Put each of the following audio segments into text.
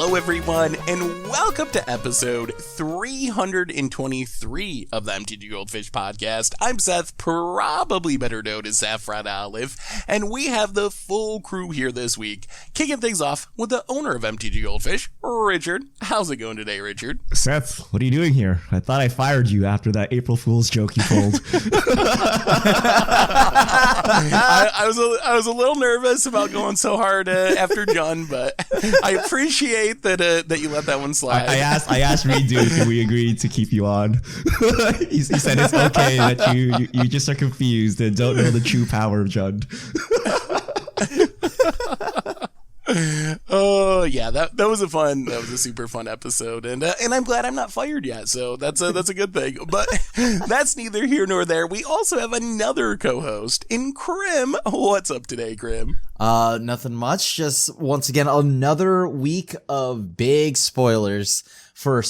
Hello everyone, and welcome to episode 323 of the MTGGoldfish podcast. I'm Seth, probably better known as Saffron Olive, and we have the full crew here this week, kicking things off with the owner of MTGGoldfish, Richard. How's it going today, Richard? Seth, what are you doing here? I thought I fired you after that April Fool's joke you pulled. I was a little nervous about going so hard after John, but I appreciate that you let that one slide. I asked Redo if we agreed to keep you on. he said it's okay that you just are confused and don't know the true power of Jund. Oh yeah, that was a super fun episode, and I'm glad I'm not fired yet, so that's a good thing. But that's neither here nor there. We also have another co-host in Krim. What's up today, Krim? Nothing much. Just once again another week of big spoilers for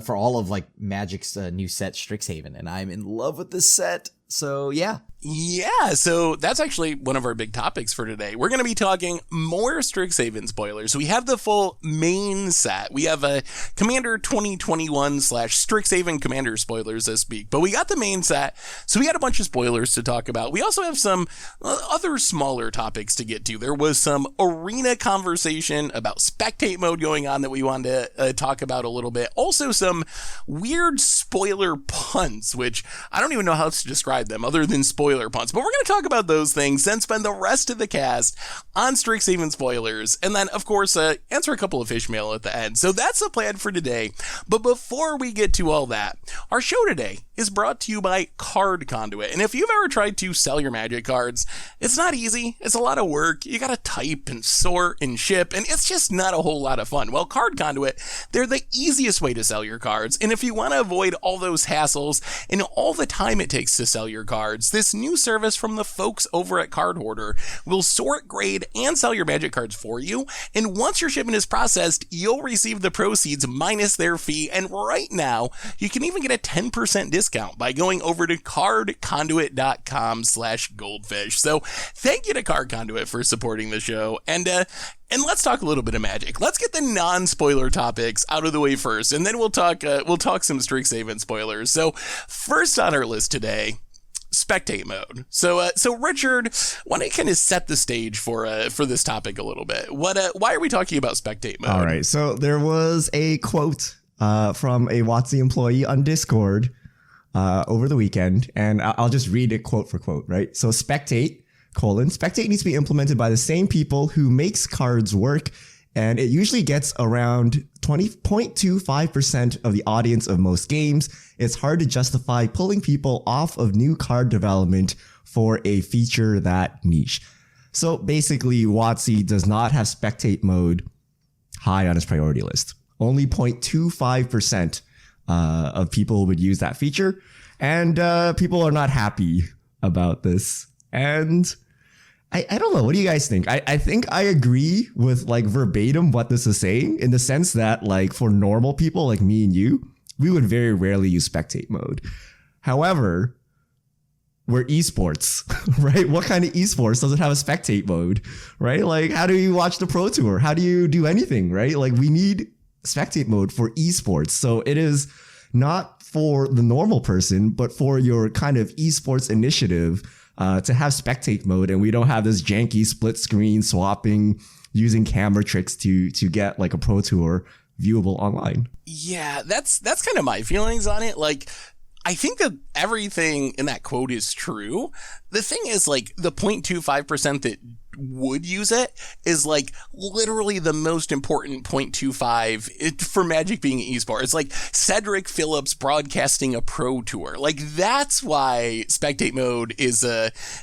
all of like Magic's new set Strixhaven, and I'm in love with this set. So yeah. Yeah, so that's actually one of our big topics for today. We're going to be talking more Strixhaven spoilers. We have the full main set. We have a Commander 2021/Strixhaven Commander spoilers this week, but we got the main set, so we got a bunch of spoilers to talk about. We also have some other smaller topics to get to. There was some arena conversation about Spectate Mode going on that we wanted to talk about a little bit. Also some weird spoiler punts, which I don't even know how to describe them other than spoiler punts, but we're going to talk about those things, then spend the rest of the cast on Strixhaven spoilers, and then of course answer a couple of fish mail at the end. So that's the plan for today. But before we get to all that, our show today is brought to you by Card Conduit. And if you've ever tried to sell your Magic cards, it's not easy. It's a lot of work. You gotta type and sort and ship, and it's just not a whole lot of fun. Well, Card Conduit, they're the easiest way to sell your cards, and if you want to avoid all those hassles and all the time it takes to sell your cards, this new service from the folks over at Card Hoarder will sort, grade, and sell your Magic cards for you, and once your shipment is processed, you'll receive the proceeds minus their fee, and right now, you can even get a 10% discount by going over to cardconduit.com/goldfish. So thank you to Card Conduit for supporting the show, and let's talk a little bit of Magic. Let's get the non-spoiler topics out of the way first, and then we'll talk some Strixhaven spoilers. So first on our list today, Spectate Mode. So Richard, why don't you kind of set the stage for this topic a little bit? Why are we talking about Spectate Mode? All right, so there was a quote from a WotC employee on Discord over the weekend, and I'll just read it quote for quote, right? So Spectate needs to be implemented by the same people who makes cards work, and it usually gets around 20.25% of the audience of most games. It's hard to justify pulling people off of new card development for a feature that niche. So basically, WotC does not have Spectate Mode high on its priority list. Only 0.25% of people would use that feature, and people are not happy about this. And I don't know. What do you guys think? I think I agree with like verbatim what this is saying, in the sense that like for normal people like me and you, we would very rarely use Spectate Mode. However, we're esports, right? What kind of esports doesn't have a Spectate Mode, right? Like, how do you watch the Pro Tour? How do you do anything, right? Like, we need Spectate Mode for esports. So it is not for the normal person, but for your kind of esports initiative to have Spectate Mode, and we don't have this janky split screen swapping using camera tricks to get like a Pro Tour viewable online. Yeah, that's kind of my feelings on it. Like, I think that everything in that quote is true. The thing is, like, the 0.25% that would use it is like literally the most important 0.25 for Magic being an esport. It's like Cedric Phillips broadcasting a Pro Tour. Like, that's why Spectate Mode is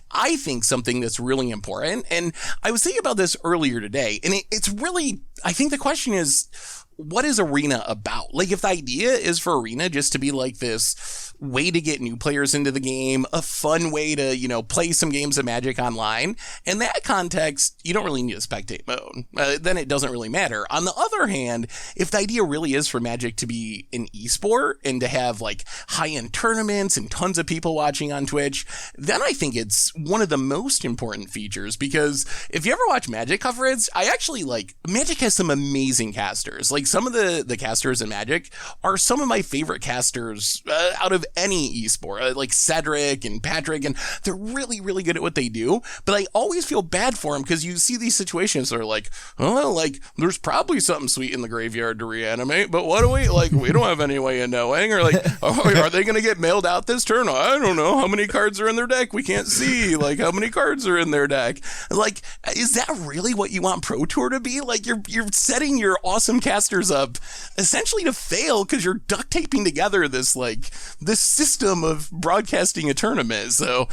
I think something that's really important. And I was thinking about this earlier today, and it's really, I think the question is, what is Arena about? Like, if the idea is for Arena just to be like this way to get new players into the game, a fun way to, you know, play some games of Magic online, in that context, you don't really need a Spectate Mode. Then it doesn't really matter. On the other hand, if the idea really is for Magic to be an esport and to have like high-end tournaments and tons of people watching on Twitch, then I think it's one of the most important features, because if you ever watch Magic coverage, I actually like, Magic has some amazing casters. Like some of the casters in Magic are some of my favorite casters out of any esport, like Cedric and Patrick, and they're really, really good at what they do. But I always feel bad for them because you see these situations that are like, oh, like there's probably something sweet in the graveyard to reanimate, but what do we don't have any way of knowing. Or like, oh, are they going to get mailed out this turn? I don't know. How many cards are in their deck? We can't see. Like, how many cards are in their deck? Like, is that really what you want Pro Tour to be? Like, you're setting your awesome casters up essentially to fail because you're duct taping together this system of broadcasting a tournament. So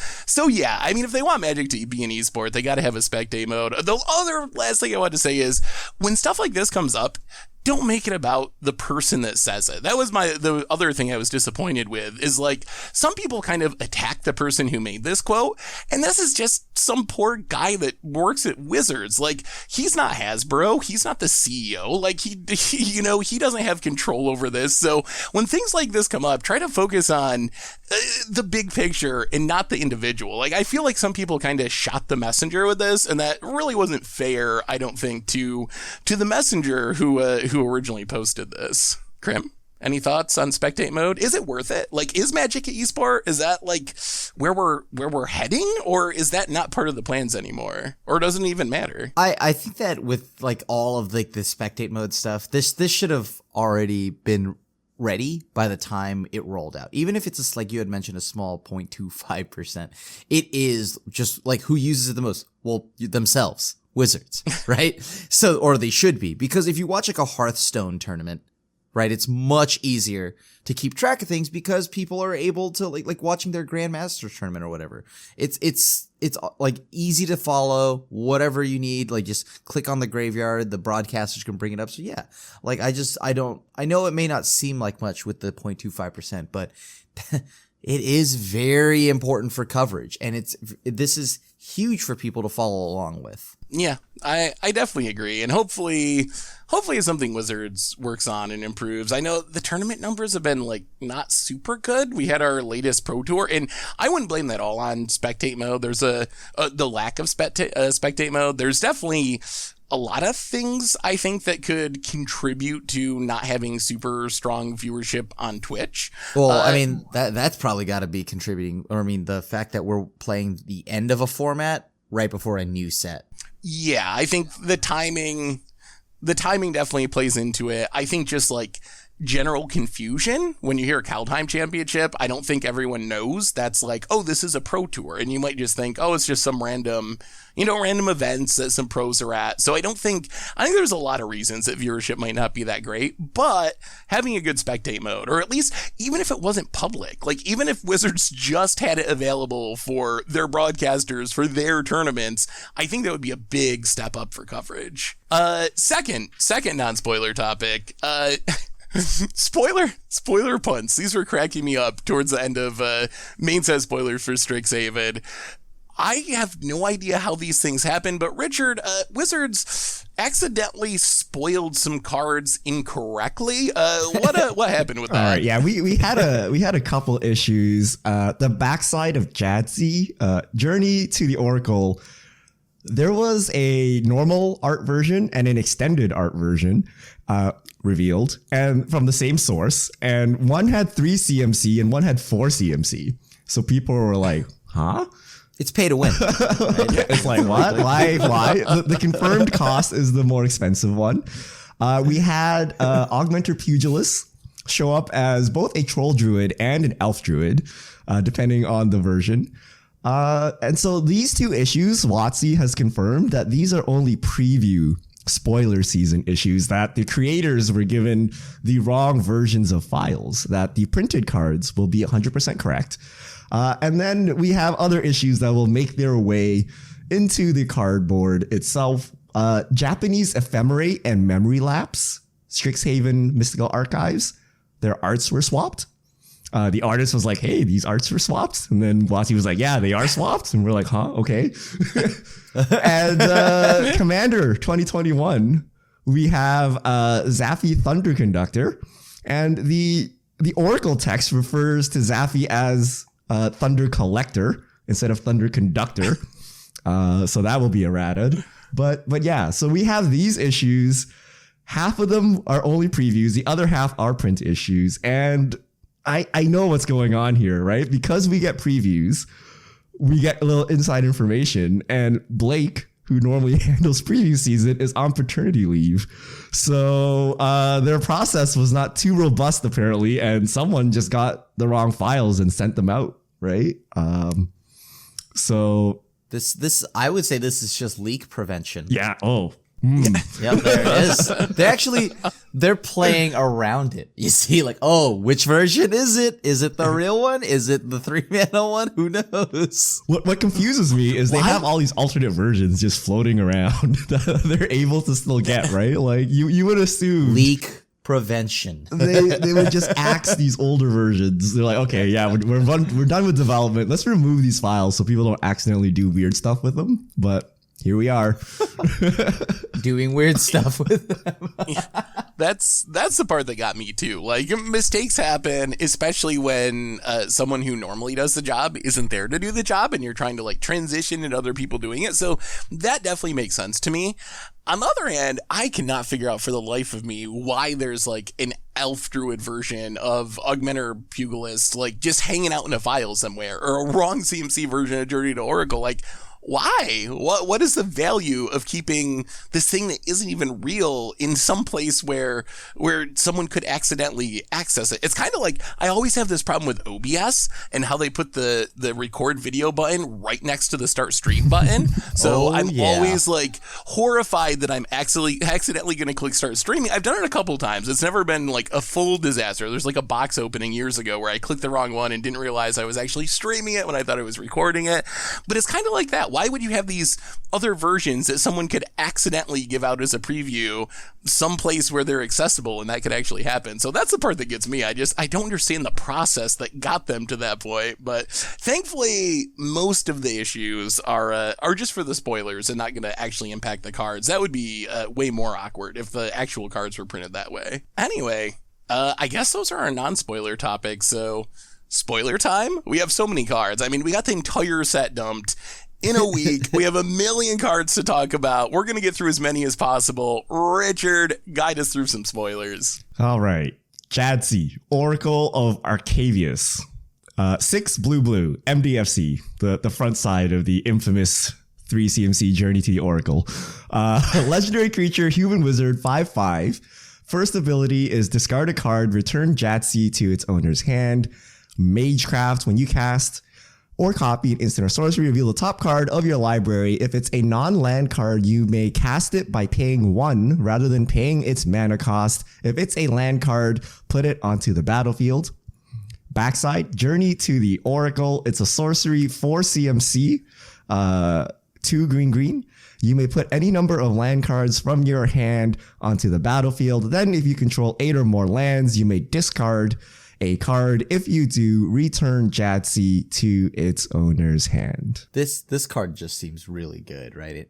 yeah, I mean, if they want Magic to be an esport, they got to have a spectate mode. The other last thing I want to say is when stuff like this comes up, don't make it about the person that says it. That was the other thing I was disappointed with is like some people kind of attack the person who made this quote. And this is just some poor guy that works at Wizards. Like he's not Hasbro. He's not the CEO. Like he doesn't have control over this. So when things like this come up, try to focus on the big picture and not the individual. Like I feel like some people kind of shot the messenger with this, and that really wasn't fair, I don't think, to the messenger who originally posted this. Krim, any thoughts on spectate mode? Is it worth it? Like, is Magic an esport? Is that like where we're heading, or is that not part of the plans anymore, or doesn't it even matter? I think that with like all of like the spectate mode stuff, this should have already been ready by the time it rolled out. Even if it's just like you had mentioned, a small 0.25%, it is just like who uses it the most? Well, themselves. Wizards, right? So, or they should be, because if you watch like a Hearthstone tournament, right, it's much easier to keep track of things because people are able to like watching their Grandmasters tournament or whatever. It's like easy to follow, whatever you need, like just click on the graveyard, the broadcasters can bring it up. So yeah, like I know it may not seem like much with the 0.25%, but it is very important for coverage, and this is huge for people to follow along with. Yeah, I definitely agree. And hopefully it's something Wizards works on and improves. I know the tournament numbers have been like not super good. We had our latest Pro Tour, and I wouldn't blame that all on spectate mode. There's the lack of spectate mode. There's definitely a lot of things I think that could contribute to not having super strong viewership on Twitch. Well, I mean, that's probably got to be contributing. Or I mean, the fact that we're playing the end of a format right before a new set. Yeah, I think the timing definitely plays into it. I think just like general confusion when you hear a Kaldheim Championship, I don't think everyone knows that's like, oh, this is a Pro Tour, and you might just think, oh, it's just some random events that some pros are at. So I think there's a lot of reasons that viewership might not be that great, but having a good spectate mode, or at least even if it wasn't public, like even if Wizards just had it available for their broadcasters for their tournaments, I think that would be a big step up for coverage. Second non-spoiler topic, Spoiler punts. These were cracking me up towards the end of main set spoilers for Strixhaven. I have no idea how these things happen, but Richard, Wizards accidentally spoiled some cards incorrectly. What happened with that? All right, yeah, we had a couple issues. The backside of Jadzi, Journey to the Oracle. There was a normal art version and an extended art version revealed, and from the same source, and one had 3 CMC and one had 4 CMC. So people were like, huh? It's pay to win. Right? It's like, what? Why? The confirmed cost is the more expensive one. We had Augmenter Pugilist show up as both a Troll Druid and an Elf Druid, depending on the version. And so these 2 issues, WotC has confirmed that these are only preview spoiler season issues, that the creators were given the wrong versions of files, that the printed cards will be 100% correct. And then we have other issues that will make their way into the cardboard itself. Japanese Ephemerate and Memory Lapse, Strixhaven Mystical Archives, their arts were swapped. The artist was like, hey, these arts were swapped. And then WotC was like, yeah, they are swapped. And we're like, huh? Okay. And Commander 2021, we have Zaffi Thunder Conductor. And the Oracle text refers to Zaffi as Thunder Collector instead of Thunder Conductor. So that will be errated. But yeah, so we have these issues. half of them are only previews, the other half are print issues. And I know what's going on here, right? Because we get previews, we get a little inside information, and Blake, who normally handles preview season, is on paternity leave. So their process was not too robust, apparently, and someone just got the wrong files and sent them out, right? So this I would say this is just leak prevention. yeah. Oh. Yep, there it is. They're playing around it. You see, like, oh, which version is it? Is it the real one? Is it the 3-mana one? Who knows? What confuses me is they have all these alternate versions just floating around that they're able to still get, right? Like you would assume Leak prevention. they would just axe these older versions. They're like, okay, yeah, we're done with development. Let's remove these files so people don't accidentally do weird stuff with them. But here we are. Doing weird stuff with them. That's the part that got me too. Like, mistakes happen, especially when someone who normally does the job isn't there to do the job, and you're trying to like transition into other people doing it. So that definitely makes sense to me. On the other hand, I cannot figure out for the life of me why there's like an elf druid version of Augmenter Pugilist like just hanging out in a file somewhere, or a wrong CMC version of Journey to Oracle. Like, why? What is the value of keeping this thing that isn't even real in some place where someone could accidentally access it? It's kind of like, I always have this problem with OBS and how they put the record video button right next to the start stream button. So I'm always like horrified that I'm accidentally going to click start streaming. I've done it a couple times. It's never been like a full disaster. There's like a box opening years ago where I clicked the wrong one and didn't realize I was actually streaming it when I thought I was recording it. But it's kind of like that. Why would you have these other versions that someone could accidentally give out as a preview someplace where they're accessible and that could actually happen? So that's the part that gets me. I don't understand the process that got them to that point. But thankfully, most of the issues are just for the spoilers and not going to actually impact the cards. That would be way more awkward if the actual cards were printed that way. Anyway, I guess those are our non-spoiler topics. So spoiler time? We have so many cards. I mean, we got the entire set dumped in a week. We have a million cards to talk about. We're going to get through as many as possible. Richard, guide us through some spoilers. All right. Jadzi, Oracle of Arcavius. 6 blue, MDFC, the front side of the infamous 3 CMC Journey to the Oracle. Legendary creature, human wizard, 5/5. First ability is discard a card, return Jadzi to its owner's hand. Magecraft, when you cast or copy an instant or sorcery, reveal the top card of your library. If it's a non-land card, you may cast it by paying 1 rather than paying its mana cost. If it's a land card, put it onto the battlefield. Backside, Journey to the Oracle. It's a sorcery, 4 CMC, 2 green. You may put any number of land cards from your hand onto the battlefield. Then if you control 8 or more lands, you may discard a card. If you do, return Jadzi to its owner's hand. This card just seems really good, right?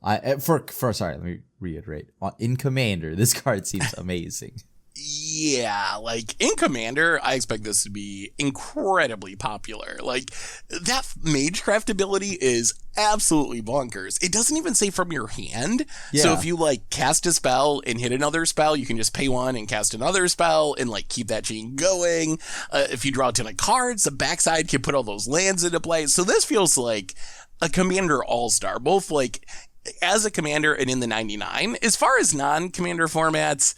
Sorry, let me reiterate. In Commander, this card seems amazing. Yeah, like in Commander, I expect this to be incredibly popular. Like, that Magecraft ability is absolutely bonkers. It doesn't even say from your hand. Yeah. So if you like cast a spell and hit another spell, you can just pay 1 and cast another spell and like keep that chain going. If you draw a ton of cards, the backside can put all those lands into play. So this feels like a Commander all-star, both like as a Commander and in the 99. As far as non-Commander formats,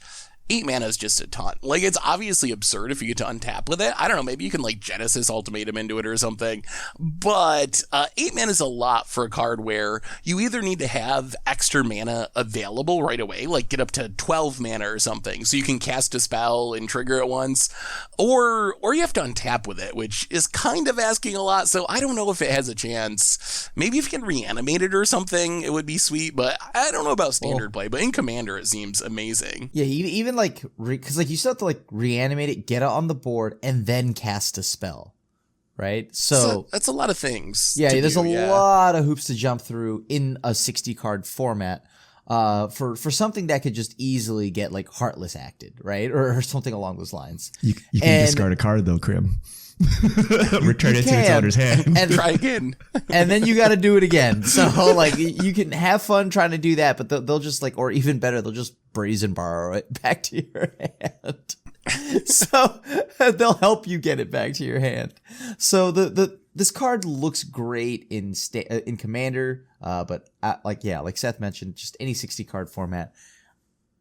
8 mana is just a ton. Like, it's obviously absurd if you get to untap with it. I don't know, maybe you can like Genesis Ultimatum into it or something. But 8 mana is a lot for a card where you either need to have extra mana available right away, like get up to 12 mana or something, so you can cast a spell and trigger it once, or you have to untap with it, which is kind of asking a lot. So I don't know if it has a chance. Maybe if you can reanimate it or something, it would be sweet, but I don't know about standard play. But in Commander, it seems amazing. Yeah, even like, because like you still have to like reanimate it, get it on the board, and then cast a spell, right? So that's a lot of things. Yeah, there's a lot of hoops to jump through in a 60 card format. for something that could just easily get like Heartless acted, right, or something along those lines. You can discard a card though, Krim. Return it to its owner's hand and try again. And then you got to do it again. So like you can have fun trying to do that, but they'll just like, or even better, they'll just brazen borrow it back to your hand. So they'll help you get it back to your hand. So this card looks great in Commander, but like Seth mentioned, just any 60 card format.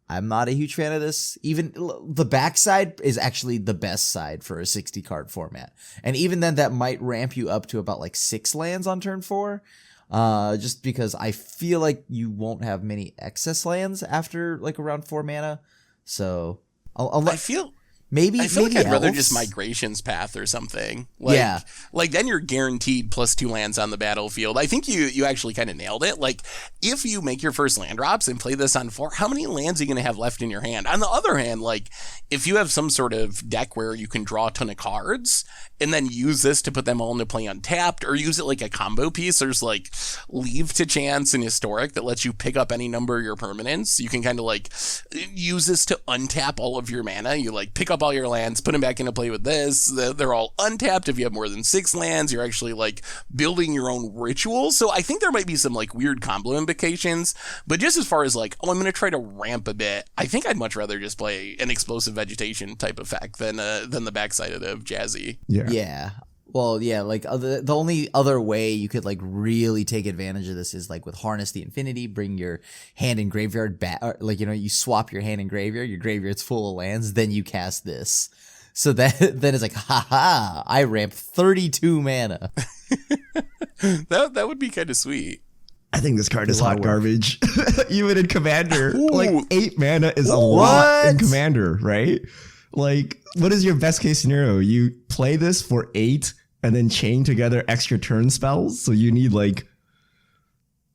I'm not a huge fan of this. Even the backside is actually the best side for a 60 card format. And even then that might ramp you up to about like 6 lands on turn 4. Just because I feel like you won't have many excess lands after like around 4 mana. So I feel maybe like I'd rather elves? just Migration's Path or something. Like then you're guaranteed +2 lands on the battlefield. I think you actually kind of nailed it. Like if you make your first land drops and play this on 4, how many lands are you going to have left in your hand? On the other hand, like if you have some sort of deck where you can draw a ton of cards and then use this to put them all into play untapped, or use it like a combo piece, there's like Leave to Chance and Historic that lets you pick up any number of your permanents. You can kind of like use this to untap all of your mana. You like pick up all your lands, put them back into play with this. They're all untapped. If you have more than 6 lands, you're actually like building your own rituals. So I think there might be some like weird combo implications, but just as far as like, I'm going to try to ramp a bit, I think I'd much rather just play an Explosive Vegetation type effect than the backside of Jazzy. Yeah. Well, yeah, like the only other way you could like really take advantage of this is like with Harness the Infinity, bring your hand and graveyard back, like, you swap your hand and graveyard, your graveyard's full of lands, then you cast this. So then it's like, haha, I ramp 32 mana. That would be kind of sweet. I think this card is hot garbage. Even in Commander. Ooh. Like 8 mana is a lot in Commander, right? Like, what is your best case scenario? You play this for 8 and then chain together extra turn spells. So you need like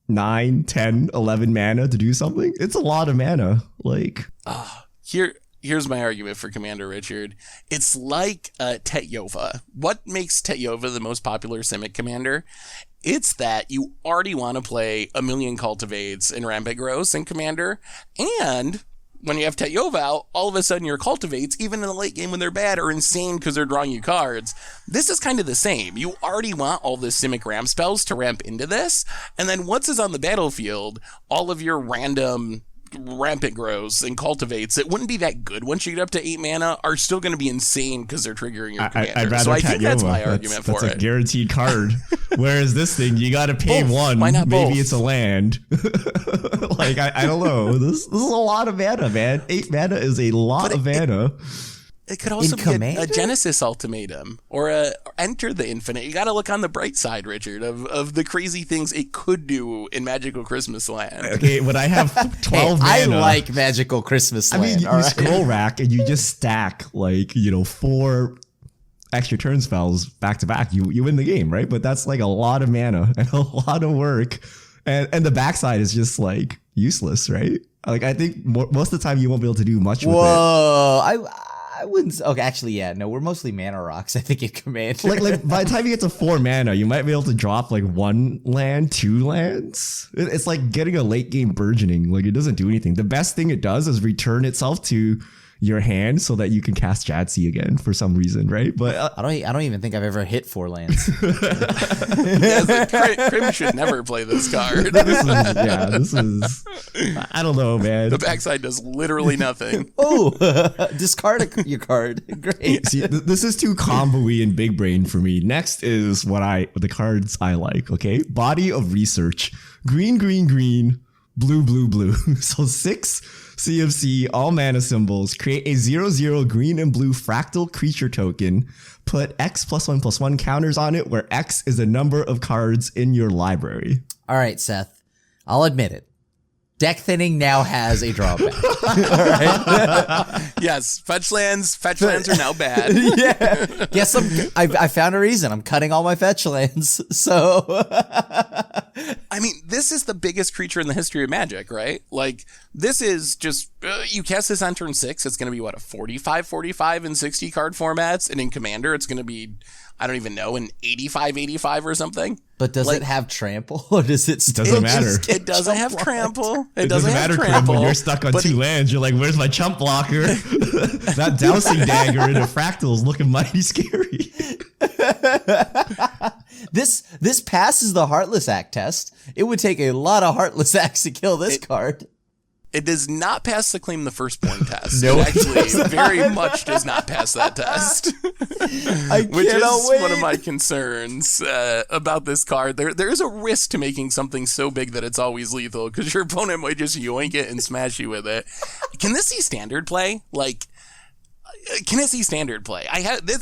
9, 10, 11 mana to do something. It's a lot of mana. Like, here's my argument for Commander, Richard. It's like Tetyova. What makes Tetyova the most popular Simic commander? It's that you already want to play a million Cultivates and Rampant Growths in Commander, and when you have Tetyova out, all of a sudden your Cultivates, even in the late game when they're bad, are insane because they're drawing you cards. This is kind of the same. You already want all the Simic ramp spells to ramp into this, and then once it's on the battlefield, all of your random Rampant Growths and Cultivates that wouldn't be that good once you get up to 8 mana are still going to be insane because they're triggering your commander. I'd rather so I Tetyova. think that's my argument for it. That's a guaranteed card. Whereas this thing, you got to pay Both. one. Why not Maybe both? it's a land. Like, I don't know. This is a lot of mana, man. 8 mana is a lot of mana. It could also In be a Commander? Genesis Ultimatum or a Enter the Infinite. You got to look on the bright side, Richard, of the crazy things it could do in Magical Christmas Land. Okay, when I have 12 I mana. like Magical Christmas Land. I mean, you scroll rack and you just stack like, 4 extra turn spells back to back. You win the game, right? But that's like a lot of mana and a lot of work. And the backside is just like useless, right? Like, I think most of the time you won't be able to do much with it. Whoa, I wouldn't. Okay, actually, yeah, no, we're mostly mana rocks. I think in Commander. Like by the time you get to 4 mana, you might be able to drop like 1 land, 2 lands. It's like getting a late game burgeoning. Like, it doesn't do anything. The best thing it does is return itself to your hand so that you can cast Jadzi again for some reason, right? But I don't even think I've ever hit 4 lands. Crim should never play this card. this is I don't know, man. The backside does literally nothing. Oh, discard your card. Great. See, this is too combo-y and big brain for me. Next is the cards I like, okay? Body of Research. Green, green, green, blue, blue, blue. So 6 CFC, all mana symbols. Create a 0/0 green and blue fractal creature token. Put X +1/+1 counters on it, where X is the number of cards in your library. All right, Seth. I'll admit it. Deck thinning now has a drawback. All right. Yes, fetch lands are now bad. Yeah. Guess I found a reason. I'm cutting all my fetch lands. So I mean, this is the biggest creature in the history of Magic, right? Like, this is just, you cast this on turn 6, it's going to be, what, a 45 and 60 card formats? And in Commander, it's going to be, I don't even know, an 85 or something. But does it have trample, or does it still doesn't matter. It doesn't have trample. It doesn't matter, Crim, when you're stuck on 2 lands. You're like, where's my chump blocker? That Dowsing Dagger in a Fractal is looking mighty scary. This passes the Heartless Act test. It would take a lot of Heartless Acts to kill this card. It does not pass the Claim the Firstborn test. No, it actually very much does not pass that test. Which is one of my concerns about this card. There is a risk to making something so big that it's always lethal, because your opponent might just yoink it and smash you with it. Can this see standard play? Like, can it see standard play?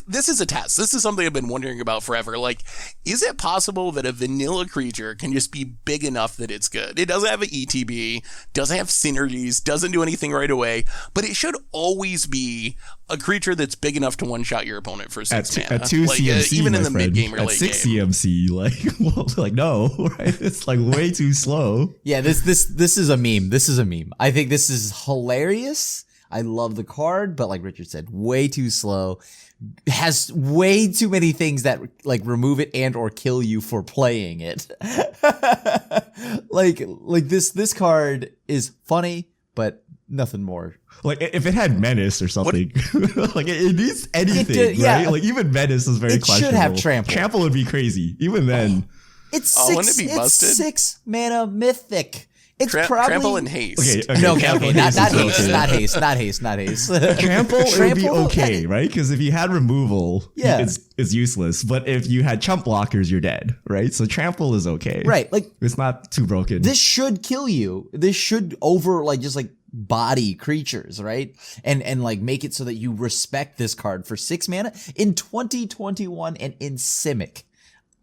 This is a test. This is something I've been wondering about forever. Like, is it possible that a vanilla creature can just be big enough that it's good? It doesn't have an ETB, doesn't have synergies, doesn't do anything right away, but it should always be a creature that's big enough to one-shot your opponent for 6 mana. At 2 like, CMC, even in the friend. mid-game or at late 6 game. CMC, like no, right? It's like way too slow. Yeah, this is a meme. This is a meme. I think this is hilarious. I love the card, but like Richard said, way too slow. Has way too many things that like remove it and or kill you for playing it. like this card is funny, but nothing more. Like if it had Menace or something, like it needs anything, right? Like even Menace is very questionable. It should have Trample. Trample would be crazy. Even then, it's wouldn't it be busted? It's 6 mana mythic. It's probably Trample and Haste. Okay, not haste. Trample would be okay, right? Because if you had removal, it's useless. But if you had chump blockers, you're dead, right? So trample is okay, right? Like it's not too broken. This should kill you. This should just body creatures, right? And like make it so that you respect this card for 6 mana in 2021 and in Simic.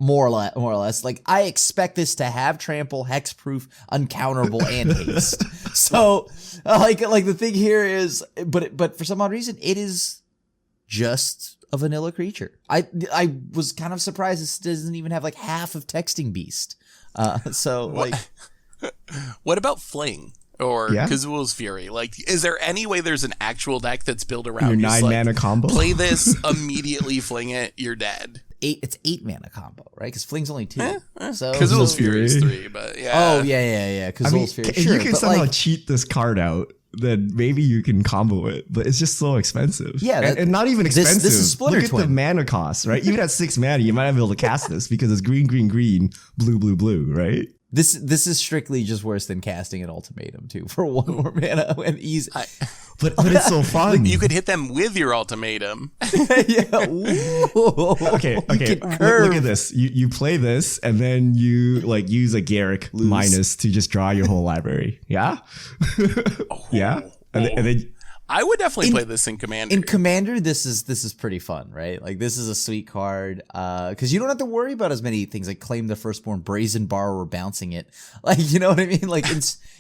More or less. Like, I expect this to have trample, hexproof, uncounterable, and haste. So, like the thing here is, but for some odd reason, it is just a vanilla creature. I was kind of surprised this doesn't even have like half of Texting Beast. What about Fling? Or Kazul's Fury? Like, is there any way there's an actual deck that's built around your 9 mana combo? Play this, immediately fling it, you're dead. It's 8 mana combo, right? Because Fling's only 2. So Kazul's Fury is 3, but yeah. Oh yeah. Kazul's Fury. If you can somehow cheat this card out, then maybe you can combo it, but it's just so expensive. Yeah, and not even expensive. This is Splinter Twin. Look at the mana cost, right? Even at 6 mana, you might not be able to cast this because it's green, blue, right? This is strictly just worse than casting an ultimatum too for 1 more mana and easy. But it's so fun. You could hit them with your ultimatum. Yeah. Okay. Look at this. You play this and then you like use a Garrick minus to just draw your whole library. Yeah. Yeah. And then I would definitely play this in Commander. In Commander, this is pretty fun, right? Like this is a sweet card because you don't have to worry about as many things like Claim the Firstborn, Brazen Borrower, bouncing it. Like, you know what I mean? Like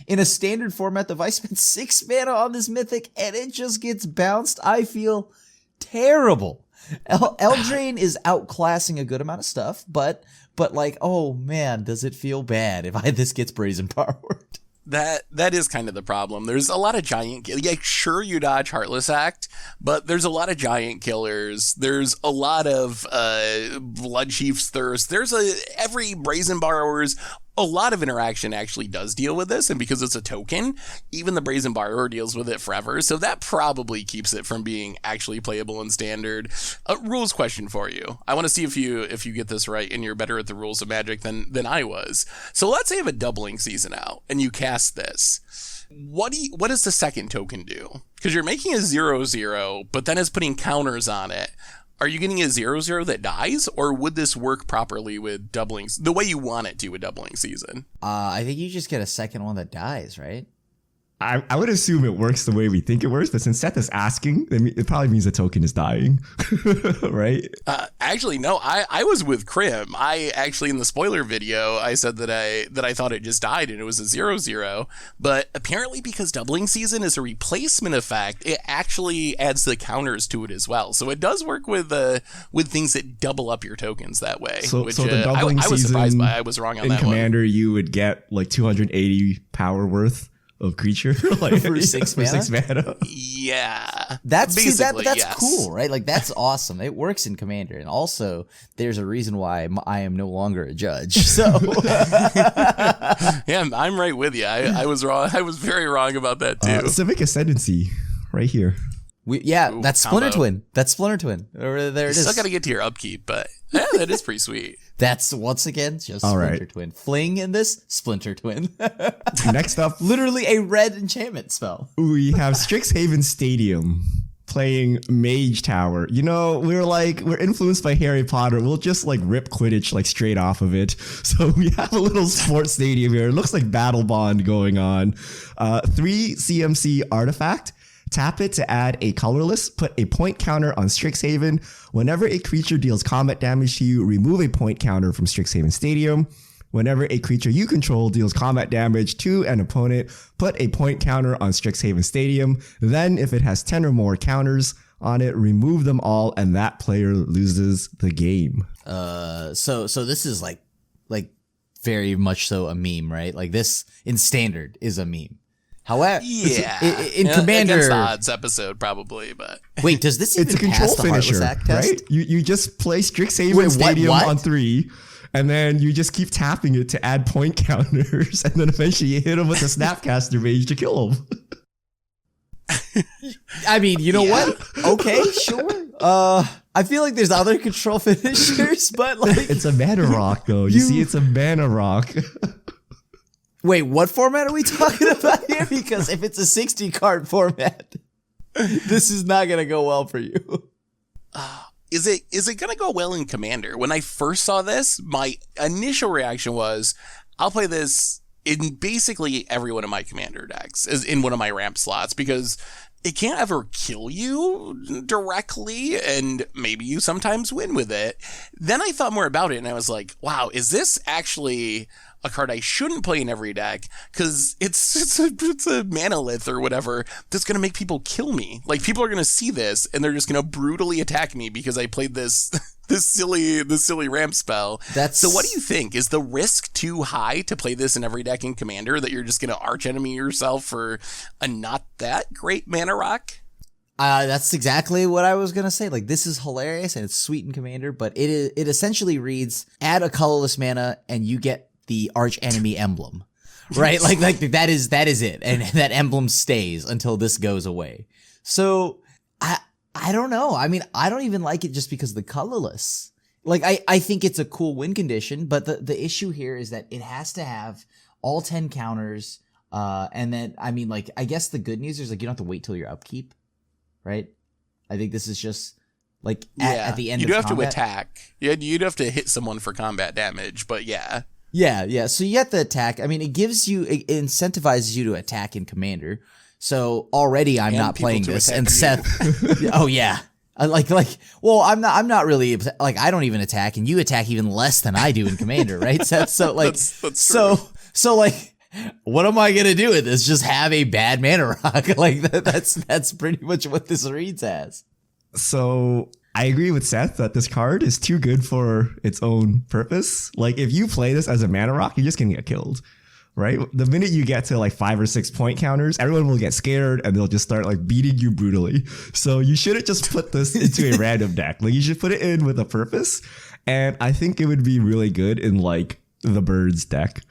in a standard format, if I spend 6 mana on this mythic and it just gets bounced, I feel terrible. Eldraine is outclassing a good amount of stuff, but like, oh man, does it feel bad if this gets Brazen Borrower? That is kind of the problem. There's a lot of giant, sure you dodge Heartless Act, but there's a lot of giant killers. There's a lot of Bloodchief's Thirst. There's every Brazen Borrower's, a lot of interaction actually does deal with this, and because it's a token, even the Brazen Borrower deals with it forever, so that probably keeps it from being actually playable in Standard. Rules question for you. I want to see if you get this right and you're better at the rules of Magic than I was. So let's say you have a doubling season out and you cast this. What does the second token do? Because you're making a 0/0, but then it's putting counters on it. Are you getting a 0/0 that dies, or would this work properly with doublings the way you want it to with doubling season? I think you just get a second one that dies, right? I would assume it works the way we think it works, but since Seth is asking, it probably means the token is dying, right? Actually, no. I was with Krim. I actually in the spoiler video I said that I thought it just died and it was a 0/0. But apparently, because doubling season is a replacement effect, it actually adds the counters to it as well. So it does work with things that double up your tokens that way. So which the doubling I was season surprised by. I was wrong on in that Commander, you would get like 280 power worth of creature like For 6 mana? 6 mana. Yeah, That's basically, that's yes. cool, right? Like that's awesome. It works in Commander, and also there's a reason why I am no longer a judge. So Yeah, I'm right with you. I was wrong. I was very wrong about that too. Civic Ascendancy, right here. Ooh, that's Splinter combo. Twin. That's Splinter Twin. There You it is. still got to get to your upkeep, but yeah, that is pretty sweet. That's once again just All Splinter right. Twin. Fling in this Splinter Twin. Next up, Literally a red enchantment spell. we have Strixhaven Stadium playing Mage Tower. You know, we're influenced by Harry Potter. We'll just like rip Quidditch like straight off of it. So we have a little sports stadium here. It looks like Battle Bond going on. 3 CMC artifact. Tap it to add a colorless, put a point counter on Strixhaven. Whenever a creature deals combat damage to you, remove a point counter from Strixhaven Stadium. Whenever a creature you control deals combat damage to an opponent, put a point counter on Strixhaven Stadium. Then, if it has 10 or more counters on it, remove them all, and that player loses the game. So this is like very much so a meme, right? Like this in Standard is a meme. However, Yeah, in Commander, against odds episode probably, but wait, does this even It's a control pass the Heartless finisher, Act test? right? You just play Strixhaven Wait, what- Stadium what? on 3, and then you just keep tapping it to add point counters, and then eventually you hit him with a Snapcaster Mage to kill him. I mean, you know what? Okay, sure. I feel like there's other control finishers, but like, It's a mana rock, though. You see, it's a mana rock. wait, what format are we talking about here? Because if it's a 60 card format, this is not gonna go well for you. is it gonna go well in Commander? When I first saw this, my initial reaction was, I'll play this in basically every one of my Commander decks, as in one of my ramp slots, because it can't ever kill you directly, and maybe you sometimes win with it. Then I thought more about it, and I was like, wow, is this actually a card I shouldn't play in every deck? Because it's a manolith or whatever that's going to make people kill me. Like, people are going to see this, and they're just going to brutally attack me because I played this this silly ramp spell. So what do you think? Is the risk too high to play this in every deck in Commander, that you're just going to arch enemy yourself for a not that great mana rock? That's exactly what I was gonna say. Like, this is hilarious and it's sweet in Commander, but it essentially reads: add a colorless mana and you get the arch enemy emblem, right? like that is it, and that emblem stays until this goes away. So I don't know. I mean, I don't even like it just because of the colorless. Like, I think it's a cool win condition, but the issue here is that it has to have all 10 counters. And then, I mean, like, I guess the good news is like you don't have to wait till your upkeep, right? I think this is just like at the end of combat. You do have to attack. Yeah, you'd have to hit someone for combat damage, but yeah. Yeah. So you have to attack. I mean, it incentivizes you to attack in Commander. So already I'm not playing this, and Seth. Oh yeah, well, I'm not really like, I don't even attack, and you attack even less than I do in Commander, right, Seth? So like, that's true. so like, what am I gonna do with this? Just have a bad mana rock? Like that's pretty much what this reads as. So I agree with Seth that this card is too good for its own purpose. Like, if you play this as a mana rock, you're just gonna get killed, right? The minute you get to like 5 or 6 point counters, everyone will get scared and they'll just start like beating you brutally. So you shouldn't just put this into a random deck. Like, you should put it in with a purpose. And I think it would be really good in like the Birds deck,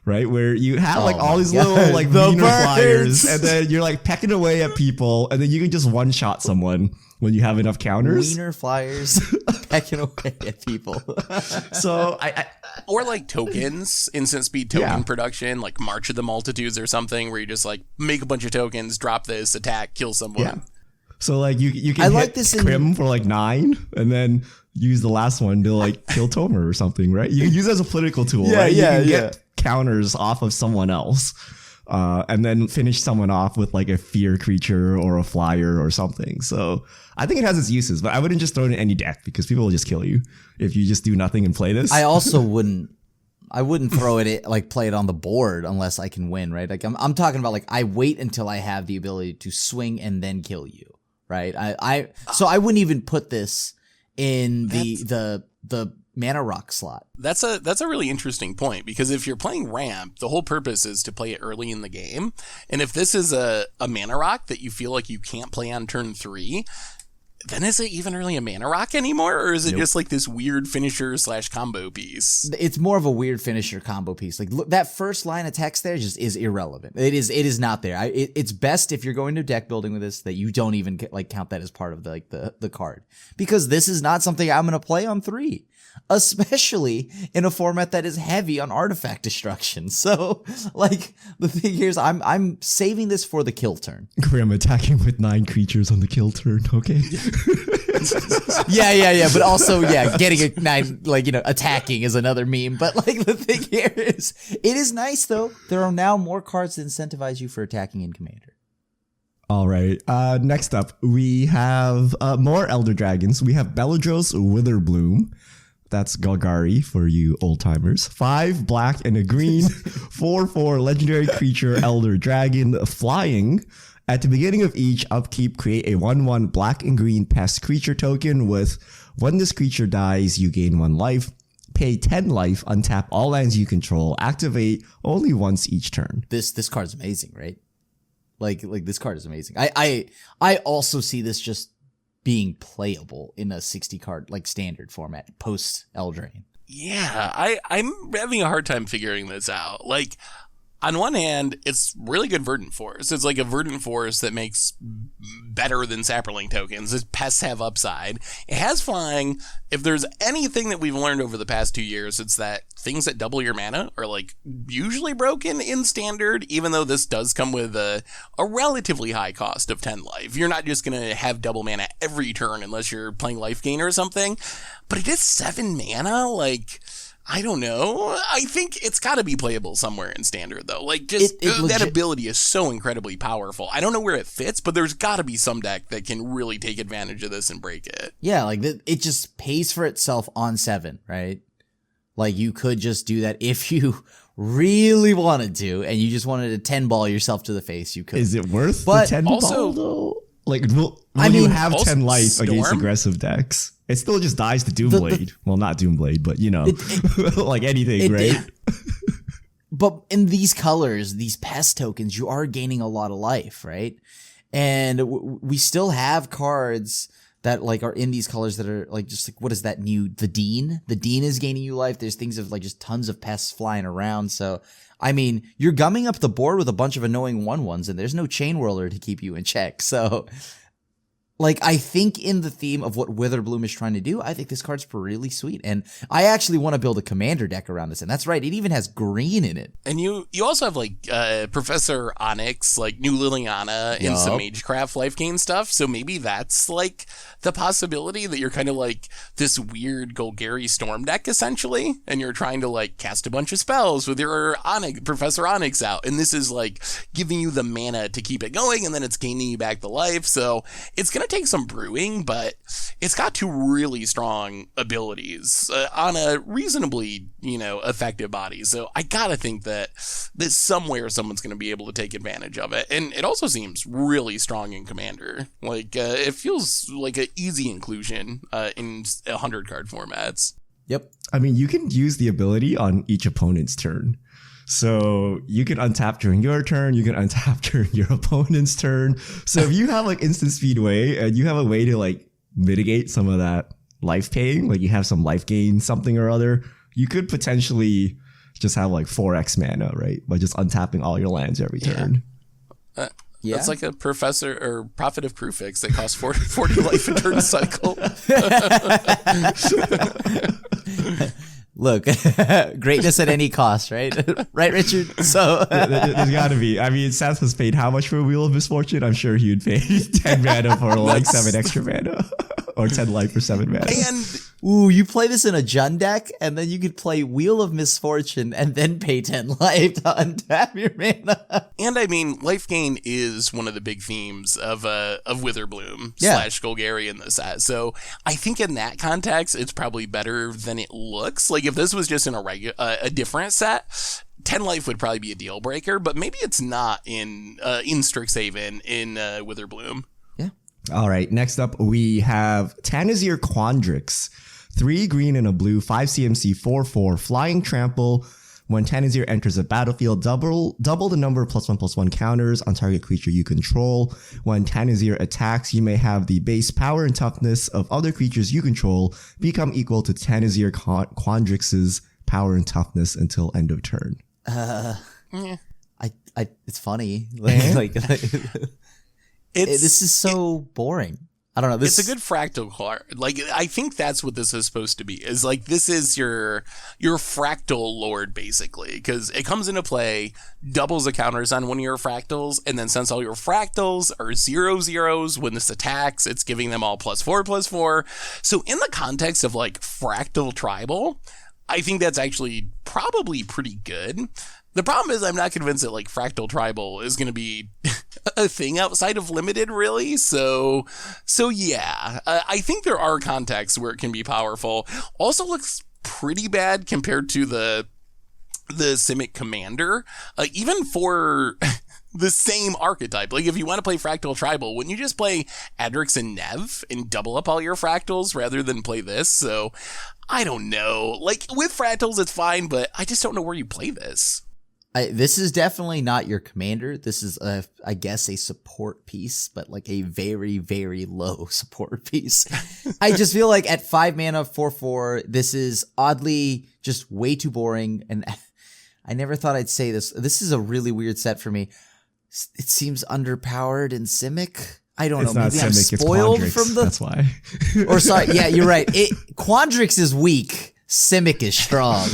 right? Where you have like all these little like The wiener Birds. flyers, and then you're like pecking away at people, and then you can just one shot someone when you have enough counters. Wiener flyers pecking away at people. So I Or like tokens, instant speed token Yeah. production, like March of the Multitudes or something, where you just like make a bunch of tokens, drop this, attack, kill someone. Yeah. So like you can I hit like this in- Crim for like 9, and then use the last one to like kill Tomer or something, right? You can use it as a political tool, Yeah, right? yeah, you can yeah. get counters off of someone else. and then finish someone off with like a fear creature or a flyer or something. So I think it has its uses, but I wouldn't just throw it in any deck because people will just kill you if you just do nothing and play this. I also wouldn't throw it like play it on the board unless I can win, right? Like I'm talking about like I wait until I have the ability to swing and then kill you, right? So I wouldn't even put this in the mana rock slot. That's a really interesting point, because if you're playing ramp, the whole purpose is to play it early in the game. And if this is a mana rock that you feel like you can't play on turn 3, then is it even really a mana rock anymore? Or is it just like this weird finisher / combo piece? It's more of a weird finisher combo piece. Like look, that first line of text there just is irrelevant. It is not there. It's best if you're going to deck building with this that you don't even like count that as part of the card, because this is not something I'm going to play on 3. Especially in a format that is heavy on artifact destruction. So, like, the thing here is I'm saving this for the kill turn. I'm attacking with 9 creatures on the kill turn, okay? Yeah. But also, getting a 9, like, attacking is another meme. But, like, the thing here is, it is nice, though. There are now more cards that incentivize you for attacking in Commander. All right. Next up, we have more Elder Dragons. We have Beladros Witherbloom. That's Golgari for you old timers. 5 black and a green, 4/4 legendary creature Elder Dragon, flying. At the beginning of each upkeep, create a 1/1 black and green pest creature token with, when this creature dies, you gain 1 life. Pay 10 life, untap all lands you control, activate only once each turn. This card's amazing, right? Like this card is amazing. I also see this just being playable in a 60 card like standard format post Eldraine. Yeah, I'm having a hard time figuring this out. Like, on one hand, it's really good Verdant Force. It's like a Verdant Force that makes better than Saproling tokens. Its pests have upside. It has flying. If there's anything that we've learned over the past 2 years, it's that things that double your mana are like usually broken in standard, even though this does come with a relatively high cost of 10 life. You're not just going to have double mana every turn unless you're playing life gain or something. But it is 7 mana, like, I don't know. I think it's got to be playable somewhere in standard, though. Like, just that ability is so incredibly powerful. I don't know where it fits, but there's got to be some deck that can really take advantage of this and break it. Yeah, like it just pays for itself on 7, right? Like, you could just do that if you really wanted to, and you just wanted to 10 ball yourself to the face. You could. Is it worth the 10 ball though? Like, will you have 10 life Storm? against aggressive decks? It still just dies to Doomblade. Well, not Doomblade, but like anything, right? But in these colors, these pest tokens, you are gaining a lot of life, right? And we still have cards that like are in these colors that are like just like, what is that new? The Dean? The Dean is gaining you life. There's things of like just tons of pests flying around. So, I mean, you're gumming up the board with a bunch of annoying 1/1s, and there's no Chain Whirler to keep you in check. So, like, I think in the theme of what Witherbloom is trying to do, I think this card's really sweet. And I actually want to build a commander deck around this. And that's right, it even has green in it. And you also have, like, Professor Onyx, like, New Liliana, and some Magecraft life gain stuff. So maybe that's, like, the possibility that you're kind of like this weird Golgari Storm deck, essentially. And you're trying to, like, cast a bunch of spells with your Professor Onyx out. And this is, like, giving you the mana to keep it going, and then it's gaining you back the life. So it's going to take some brewing, but it's got 2 really strong abilities on a reasonably, effective body. So I gotta think that somewhere someone's going to be able to take advantage of it. And it also seems really strong in Commander. Like, it feels like an easy inclusion in 100 card formats. Yep. I mean, you can use the ability on each opponent's turn. So you can untap during your turn, you can untap during your opponent's turn. So if you have like instant speedway and you have a way to like mitigate some of that life pain, like you have some life gain, something or other, you could potentially just have like 4x mana, right? By just untapping all your lands every turn. Yeah. That's like a professor or prophet of Crufix that costs 40 life a turn cycle. Look, greatness at any cost, right? Right, Richard? So there's got to be. I mean, Seth has paid how much for a Wheel of Misfortune? I'm sure he would pay 10 mana for like 7 extra mana. Or 10 life for 7 mana. And Ooh, you play this in a Jund deck, and then you could play Wheel of Misfortune and then pay 10 life to untap your mana. And I mean, life gain is one of the big themes of Witherbloom / Golgari in the set. So I think in that context, it's probably better than it looks. Like if this was just in a different set, 10 life would probably be a deal breaker, but maybe it's not in Strixhaven in Witherbloom. Yeah. All right. Next up, we have Tanazir Quandricks. 3 green and a blue, 5 CMC, 4/4, flying trample. When Tanazir enters a battlefield, double the number of +1/+1 counters on target creature you control. When Tanazir attacks, you may have the base power and toughness of other creatures you control become equal to Tanazir Quandricks' power and toughness until end of turn. It's funny. This is so boring. I don't know. It's a good fractal card. Like, I think that's what this is supposed to be. Is like, this is your fractal lord, basically. Because it comes into play, doubles the counters on one of your fractals, and then since all your fractals are 0/0s, when this attacks, it's giving them all +4/+4. So in the context of, like, fractal tribal, I think that's actually probably pretty good. The problem is I'm not convinced that, like, fractal tribal is going to be a thing outside of limited, really. So yeah, I think there are contexts where it can be powerful. Also looks pretty bad compared to the Simic Commander, even for the same archetype. Like, if you want to play fractal tribal, wouldn't you just play Adrix and Nev and double up all your fractals rather than play this? So I don't know. Like, with fractals, it's fine, but I just don't know where you play this. This is definitely not your commander. This is, I guess, a support piece, but like a very, very low support piece. I just feel like at 5 mana, 4/4, this is oddly just way too boring. And I never thought I'd say this. This is a really weird set for me. It seems underpowered in Simic. I don't know. Maybe I'm spoiled from the. That's why. Or sorry, yeah, you're right. Quandricks is weak. Simic is strong.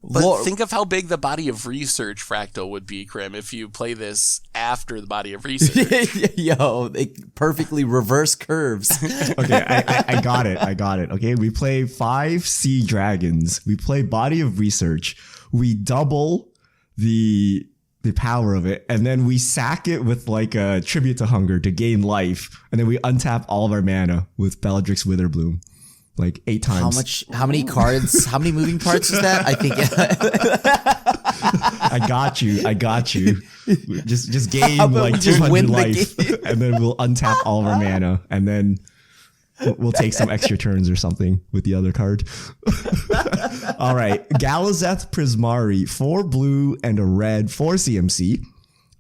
But think of how big the body of research fractal would be, Krim, if you play this after the body of research. Yo, they perfectly reverse curves. Okay, I got it. Okay, we play 5 sea dragons. We play body of research. We double the power of it, and then we sack it with like a tribute to hunger to gain life, and then we untap all of our mana with Bellatrix Witherbloom. Like 8 times. How many cards? How many moving parts is that? I think. I got you. Just gain like 200 life, and then we'll untap all of our mana, and then we'll take some extra turns or something with the other card. All right, Galazette Prismari, 4 blue and a red, 4 CMC,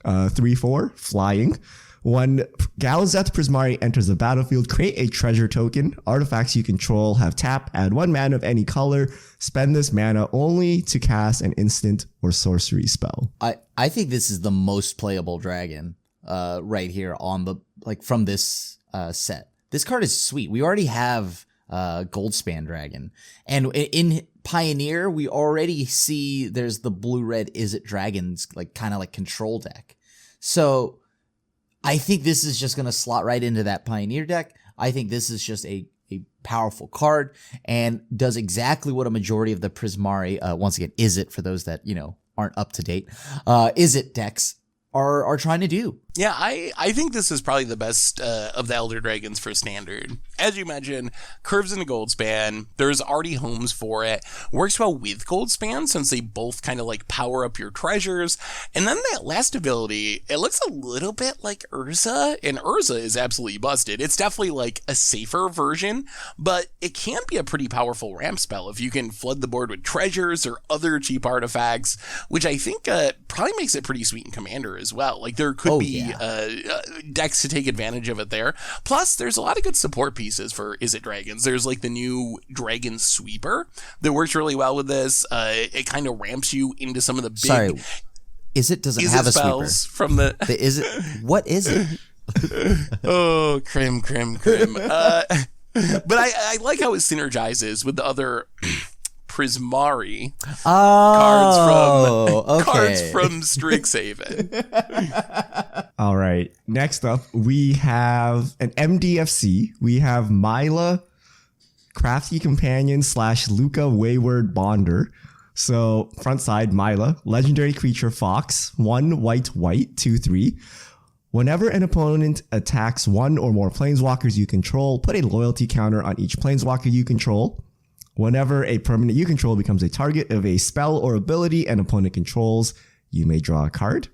3/4 flying. When Galazette Prismari enters the battlefield, create a treasure token. Artifacts you control have tap, add 1 mana of any color. Spend this mana only to cast an instant or sorcery spell. I think this is the most playable dragon right here on the from this set. This card is sweet. We already have Goldspan Dragon. And in Pioneer, we already see there's the blue-red Izzet Dragons kind of control deck. So I think this is just going to slot right into that Pioneer deck. I think this is just a powerful card and does exactly what a majority of the Prismari, once again, Izzet, for those that, aren't up to date, Izzet decks are trying to do. Yeah, I think this is probably the best of the Elder Dragons for Standard. As you mentioned, curves into Goldspan. There's already homes for it. Works well with Goldspan since they both kind of power up your treasures. And then that last ability, it looks a little bit like Urza, and Urza is absolutely busted. It's definitely a safer version, but it can be a pretty powerful ramp spell if you can flood the board with treasures or other cheap artifacts, which I think probably makes it pretty sweet in Commander as well. There could be decks to take advantage of it there. Plus, there's a lot of good support pieces for Izzet Dragons. There's the new Dragon Sweeper that works really well with this. It kind of ramps you into some of the big... Sorry, Izzet doesn't have a sweeper. From the Izzet, what is it? Oh, Krim. But I like how it synergizes with the other... Prismari cards from Strixhaven. All right. Next up, we have an MDFC. We have Myla, Crafty Companion / Luca Wayward Bonder. So front side, Myla, legendary creature Fox, 1 white, 2/3. Whenever an opponent attacks one or more planeswalkers you control, put a loyalty counter on each planeswalker you control. Whenever a permanent you control becomes a target of a spell or ability an opponent controls, you may draw a card.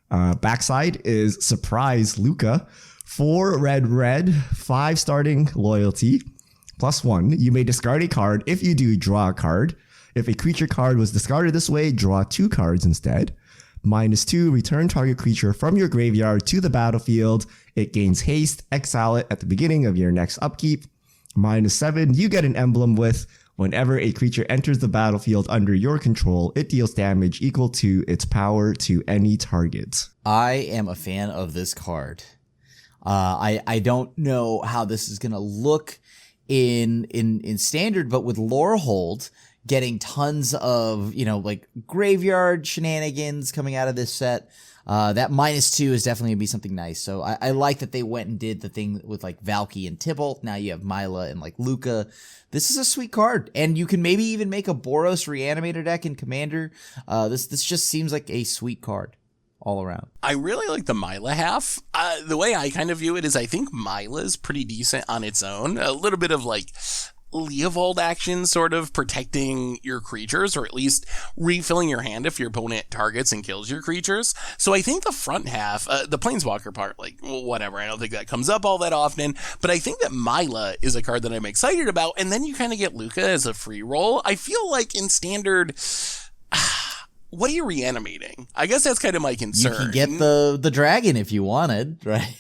Backside is Surprise Luca, 4 red, 5 starting loyalty, +1. You may discard a card. If you do, draw a card. If a creature card was discarded this way, draw 2 cards instead. -2, return target creature from your graveyard to the battlefield. It gains haste, exile it at the beginning of your next upkeep. -7, you get an emblem with whenever a creature enters the battlefield under your control, it deals damage equal to its power to any target. I am a fan of this card. I don't know how this is gonna look in standard, but with Lorehold getting tons of, like graveyard shenanigans coming out of this set, that -2 is definitely gonna be something nice. So I like that they went and did the thing with like Valky and Tybalt. Now you have Myla and like Luca. This is a sweet card, and you can maybe even make a Boros Reanimator deck in Commander. This just seems like a sweet card all around. I really like the Myla half. The way I kind of view it is I think Myla's pretty decent on its own. A little bit of like Leovold action, sort of protecting your creatures, or at least refilling your hand if your opponent targets and kills your creatures. So I think the front half, the Planeswalker part, like, whatever, I don't think that comes up all that often, but I think that Myla is a card that I'm excited about, and then you kind of get Luca as a free roll. I feel like in Standard, what are you reanimating? I guess that's kind of my concern. You can get the dragon if you wanted, right?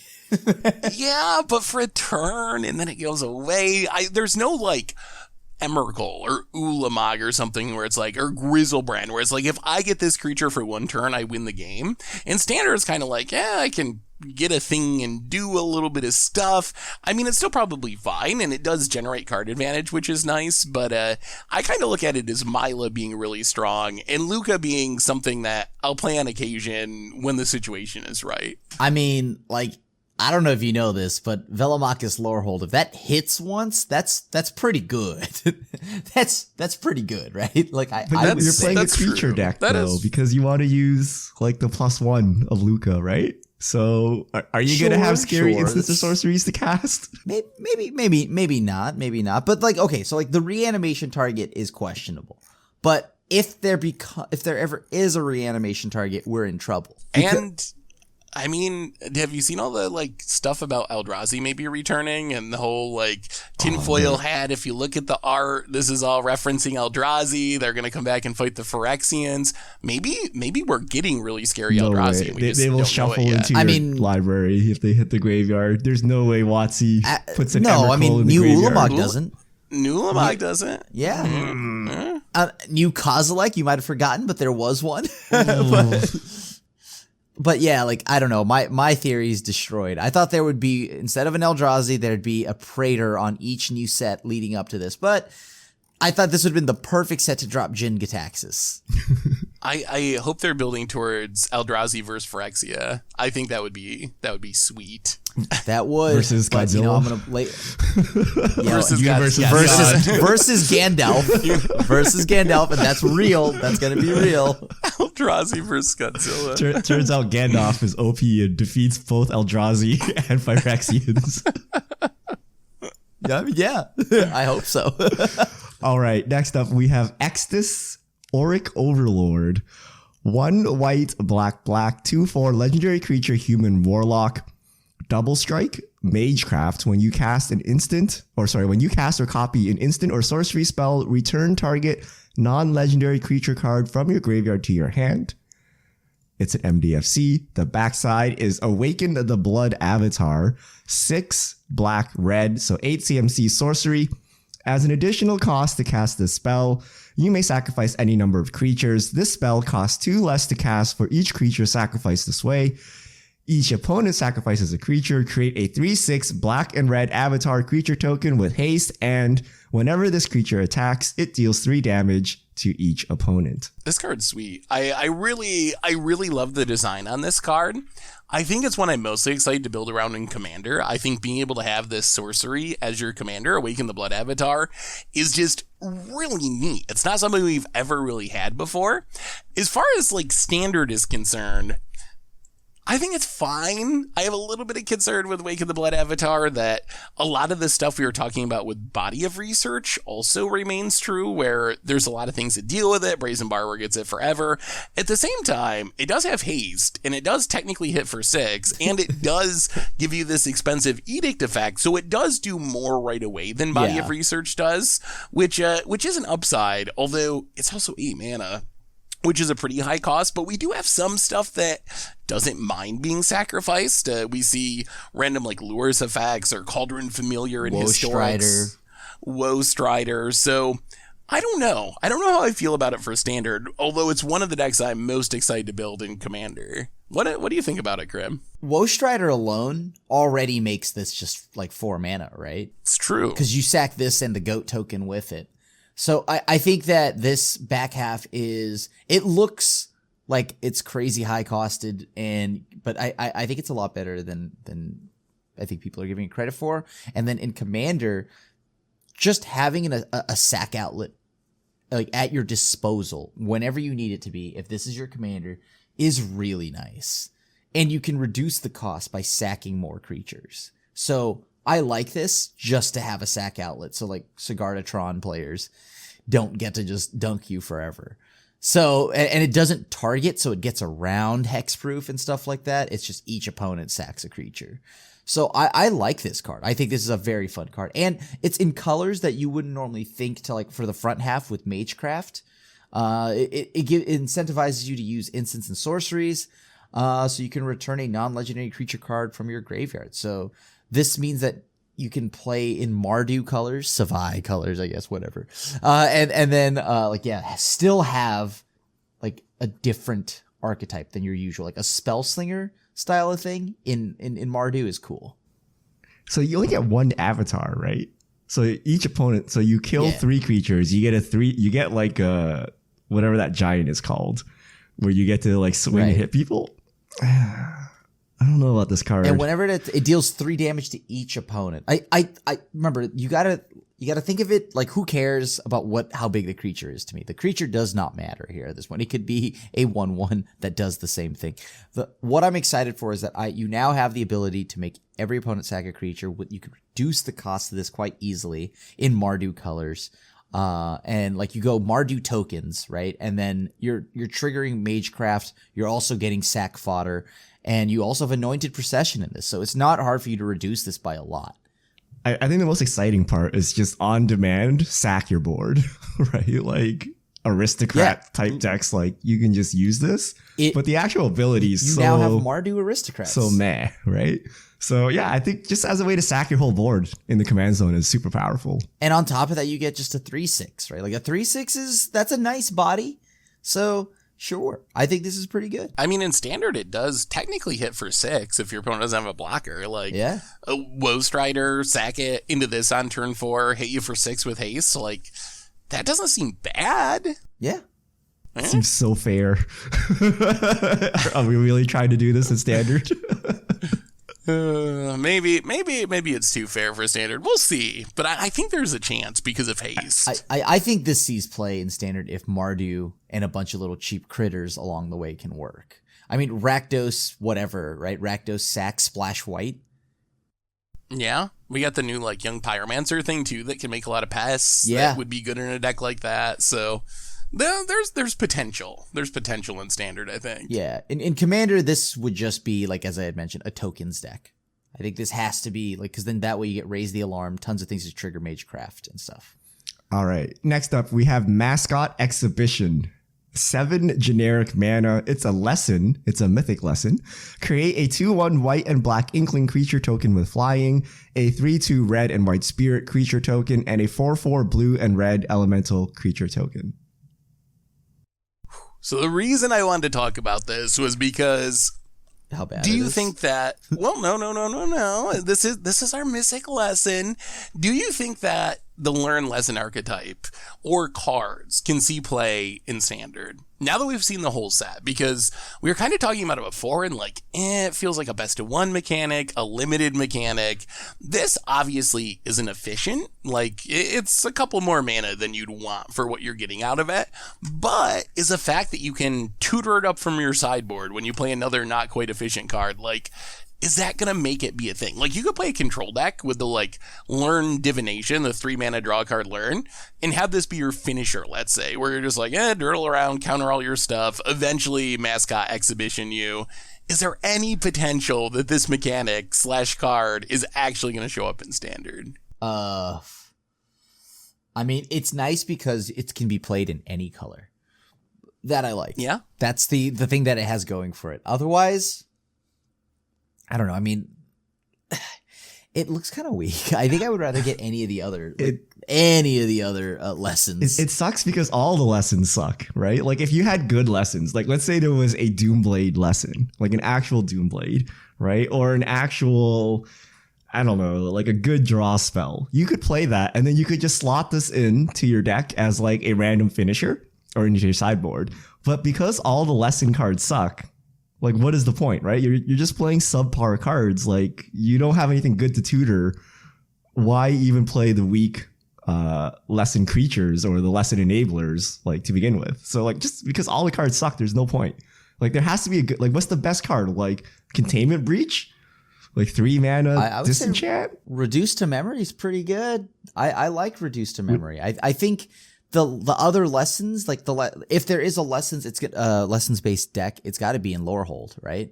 Yeah, but for a turn, and then it goes away. There's no, like, Emrakul or Ulamog or something where it's like, or Grizzlebrand, where it's like, if I get this creature for one turn, I win the game. And Standard is kind of like, I can get a thing and do a little bit of stuff. I mean, it's still probably fine, and it does generate card advantage, which is nice, but I kind of look at it as Myla being really strong, and Luca being something that I'll play on occasion when the situation is right. I mean, like, I don't know if you know this, but Velomachus Lorehold, if that hits once, that's pretty good. that's pretty good, right? Like you're playing a creature true. deck though, because you want to use like the +1 of Luca, right? So are you gonna have scary instants or sorceries to cast? Maybe not. But like, okay, so like the reanimation target is questionable, but if there ever is a reanimation target, we're in trouble. And I mean, have you seen all the like stuff about Eldrazi maybe returning and the whole like tinfoil hat? If you look at the art, this is all referencing Eldrazi. They're gonna come back and fight the Phyrexians. Maybe we're getting really scary Eldrazi. And they will shuffle into your library if they hit the graveyard. There's no way WotC puts an Emrakul in the New graveyard. Ulamog doesn't. New Ulamog doesn't. Yeah. New Kozilek, you might have forgotten, but there was one. But yeah, like, I don't know. My theory is destroyed. I thought there would be, instead of an Eldrazi, there'd be a Praetor on each new set leading up to this. But I thought this would have been the perfect set to drop Jin Gitaxias. I hope they're building towards Eldrazi versus Phyrexia. I think that would be sweet. That would versus Godzilla. You know, I'm gonna versus Gandalf versus Gandalf, and that's real. That's gonna be real. Eldrazi versus Godzilla. Turns out Gandalf is OP and defeats both Eldrazi and Phyrexians. Yeah, I hope so. All right, next up we have Extus Auric Overlord. 1 white, black, 2/4 legendary creature, human warlock. Double strike, Magecraft. When you cast or copy an instant or sorcery spell, return target non-legendary creature card from your graveyard to your hand. It's an MDFC. The backside is Awaken the Blood Avatar. 6 black, red, so 8 CMC sorcery. As an additional cost to cast this spell, you may sacrifice any number of creatures. This spell costs 2 less to cast for each creature sacrificed this way. Each opponent sacrifices a creature. Create a 3/6 black and red avatar creature token with haste, and whenever this creature attacks, it deals 3 damage. to each opponent. This card's sweet. I really love the design on this card. I think it's one I'm mostly excited to build around in Commander. I think being able to have this sorcery as your commander, Awaken the Blood Avatar, is just really neat. It's not something we've ever really had before. As far as like Standard is concerned, I think it's fine. I have a little bit of concern with Wake of the Blood Avatar that a lot of the stuff we were talking about with Body of Research also remains true, where there's a lot of things that deal with it. Brazen Borrower gets it forever. At the same time, it does have haste, and it does technically hit for 6, and it does give you this expensive Edict effect, so it does do more right away than Body of Research does, which is an upside, although it's also 8 mana. Which is a pretty high cost, but we do have some stuff that doesn't mind being sacrificed. We see random like Lures effects or Cauldron Familiar in Historics. Woe Strider. So I don't know. I don't know how I feel about it for Standard, although it's one of the decks I'm most excited to build in Commander. What do you think about it, Krim? Woe Strider alone already makes this just like 4 mana, right? It's true. Because you sack this and the goat token with it. So I think that this back half it looks like it's crazy high costed, but I think it's a lot better than I think people are giving it credit for. And then in Commander, just having a sack outlet like at your disposal whenever you need it to be, if this is your commander, is really nice. And you can reduce the cost by sacking more creatures. So I like this just to have a sack outlet. So like Sigardatron players don't get to just dunk you forever. So, and it doesn't target, so it gets around hexproof and stuff like that. It's just each opponent sacks a creature. So I like this card. I think this is a very fun card. And it's in colors that you wouldn't normally think to like for the front half with Magecraft. It incentivizes you to use instants and sorceries. So you can return a non-legendary creature card from your graveyard. So this means that you can play in Mardu colors, Savai colors, I guess, whatever. And then still have like a different archetype than your usual, like a Spellslinger style of thing in Mardu is cool. So you only get one avatar, right? So each opponent, so you kill 3 creatures, you get like whatever that giant is called, where you get to like swing and hit people. I don't know about this card. And whenever it deals 3 damage to each opponent. I remember you gotta think of it like, who cares about how big the creature is to me? The creature does not matter here at this point. It could be a 1/1 that does the same thing. What I'm excited for is that you now have the ability to make every opponent sack a creature. You can reduce the cost of this quite easily in Mardu colors. And like you go Mardu tokens, right? And then you're triggering Magecraft. You're also getting sack fodder. And you also have Anointed Procession in this. So it's not hard for you to reduce this by a lot. I think the most exciting part is just on demand, sack your board, right? Like aristocrat type decks, like you can just use this. But the actual abilities, you now have Mardu Aristocrats. So meh, right? So yeah, I think just as a way to sack your whole board in the command zone is super powerful. And on top of that, you get just a 3/6, right? Like a 3/6 that's a nice body. So sure, I think this is pretty good. I mean, in Standard, it does technically hit for 6 if your opponent doesn't have a blocker. Like, a Woe Strider, sack it into this on turn 4, hit you for 6 with haste. Like, that doesn't seem bad. Yeah. Seems so fair. Are we really trying to do this in Standard? Maybe it's too fair for Standard. We'll see. But I think there's a chance because of haste. I think this sees play in Standard if Mardu and a bunch of little cheap critters along the way can work. I mean, Rakdos, whatever, right? Rakdos, sack, splash white. Yeah. We got the new like Young Pyromancer thing too that can make a lot of pests. Yeah. That would be good in a deck like that. So there's potential. There's potential in Standard, I think. Yeah. In Commander, this would just be, like, as I had mentioned, a tokens deck. I think this has to be, like, because then that way you get Raise the Alarm, tons of things to trigger Magecraft and stuff. All right. Next up, we have Mascot Exhibition. 7 generic mana. It's a lesson. It's a mythic lesson. Create a 2/1 white and black Inkling creature token with flying, a 3/2 red and white spirit creature token, and a 4/4 blue and red elemental creature token. So the reason I wanted to talk about this was because how bad do you think that, well, no. This is our mythic lesson. Do you think that the learn lesson archetype or cards can see play in standard. Now that we've seen the whole set, because we were kind of talking about it before and like, it feels like a best of one mechanic, a limited mechanic. This obviously isn't efficient. Like, it's a couple more mana than you'd want for what you're getting out of it, but is a fact that you can tutor it up from your sideboard when you play another not quite efficient card. Like, is that going to make it be a thing? Like, you could play a control deck with the, like, Learn Divination, the 3 mana draw card Learn, and have this be your finisher, let's say, where you're just like, dirtle around, counter all your stuff, eventually mascot exhibition you. Is there any potential that this mechanic / card is actually going to show up in standard? I mean, it's nice because it can be played in any color. That I like. Yeah. That's the thing that it has going for it. Otherwise, I don't know. I mean, it looks kind of weak. I think I would rather get any of the other lessons. It sucks because all the lessons suck, right? Like, if you had good lessons, like let's say there was a Doomblade lesson, like an actual Doomblade, right? Or an actual, I don't know, like a good draw spell. You could play that, and then you could just slot this into your deck as like a random finisher or into your sideboard. But because all the lesson cards suck, like, what is the point, right? You're just playing subpar cards. Like, you don't have anything good to tutor. Why even play the weak lesson creatures or the lesson enablers, like, to begin with? So, like, just because all the cards suck, there's no point. Like, there has to be a good, like, what's the best card? Like, Containment Breach? Like 3 mana I Disenchant? Reduced to Memory is pretty good. I like Reduced to Memory. I think the other lessons, like if there is a lessons, it's lessons based deck, it's got to be in Lorehold, right?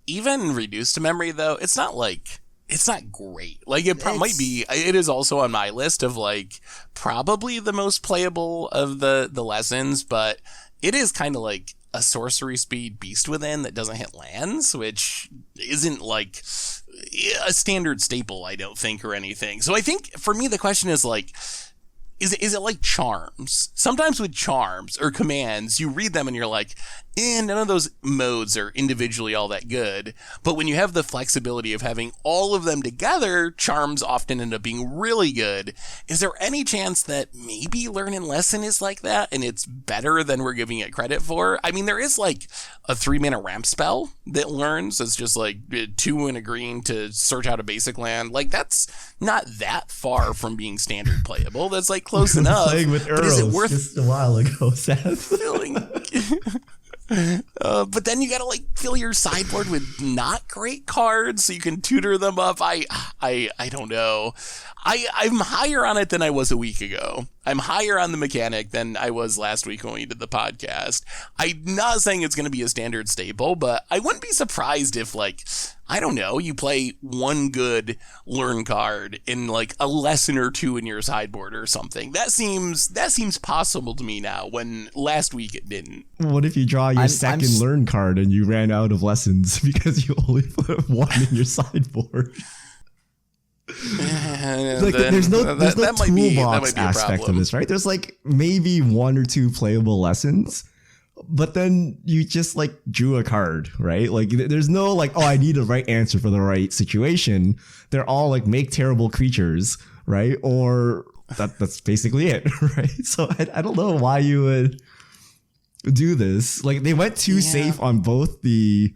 Even Reduced to Memory though, it's not great. Like, it might be. It is also on my list of like probably the most playable of the lessons, but it is kind of like a sorcery speed Beast Within that doesn't hit lands, which isn't like a standard staple, I don't think, or anything. So I think for me the question is like, is it like charms? Sometimes with charms or commands, you read them and you're like, none of those modes are individually all that good. But when you have the flexibility of having all of them together, charms often end up being really good. Is there any chance that maybe Learn and Lesson is like that and it's better than we're giving it credit for? I mean, there is like a 3 mana ramp spell that learns. It's just like 2 and a green to search out a basic land. Like, that's not that far from being standard playable. That's like close enough. Playing with but is it Earls worth just a while ago, Seth. filling? But then you gotta like fill your sideboard with not great cards so you can tutor them up. I don't know. I'm higher on it than I was a week ago. I'm higher on the mechanic than I was last week when we did the podcast. I'm not saying it's going to be a standard staple, but I wouldn't be surprised if, like, I don't know, you play one good learn card in like a lesson or 2 in your sideboard or something. That seems possible to me now, when last week it didn't. What if you draw your second learn card and you ran out of lessons because you only put 1 in your sideboard? Like, there's no toolbox aspect of this, right? There's like maybe 1 or 2 playable lessons, but then you just like drew a card, right? Like, there's no like, oh, I need the right answer for the right situation. They're all like make terrible creatures, right? Or that's basically it, right? So I don't know why you would do this. Like, they went too safe on both the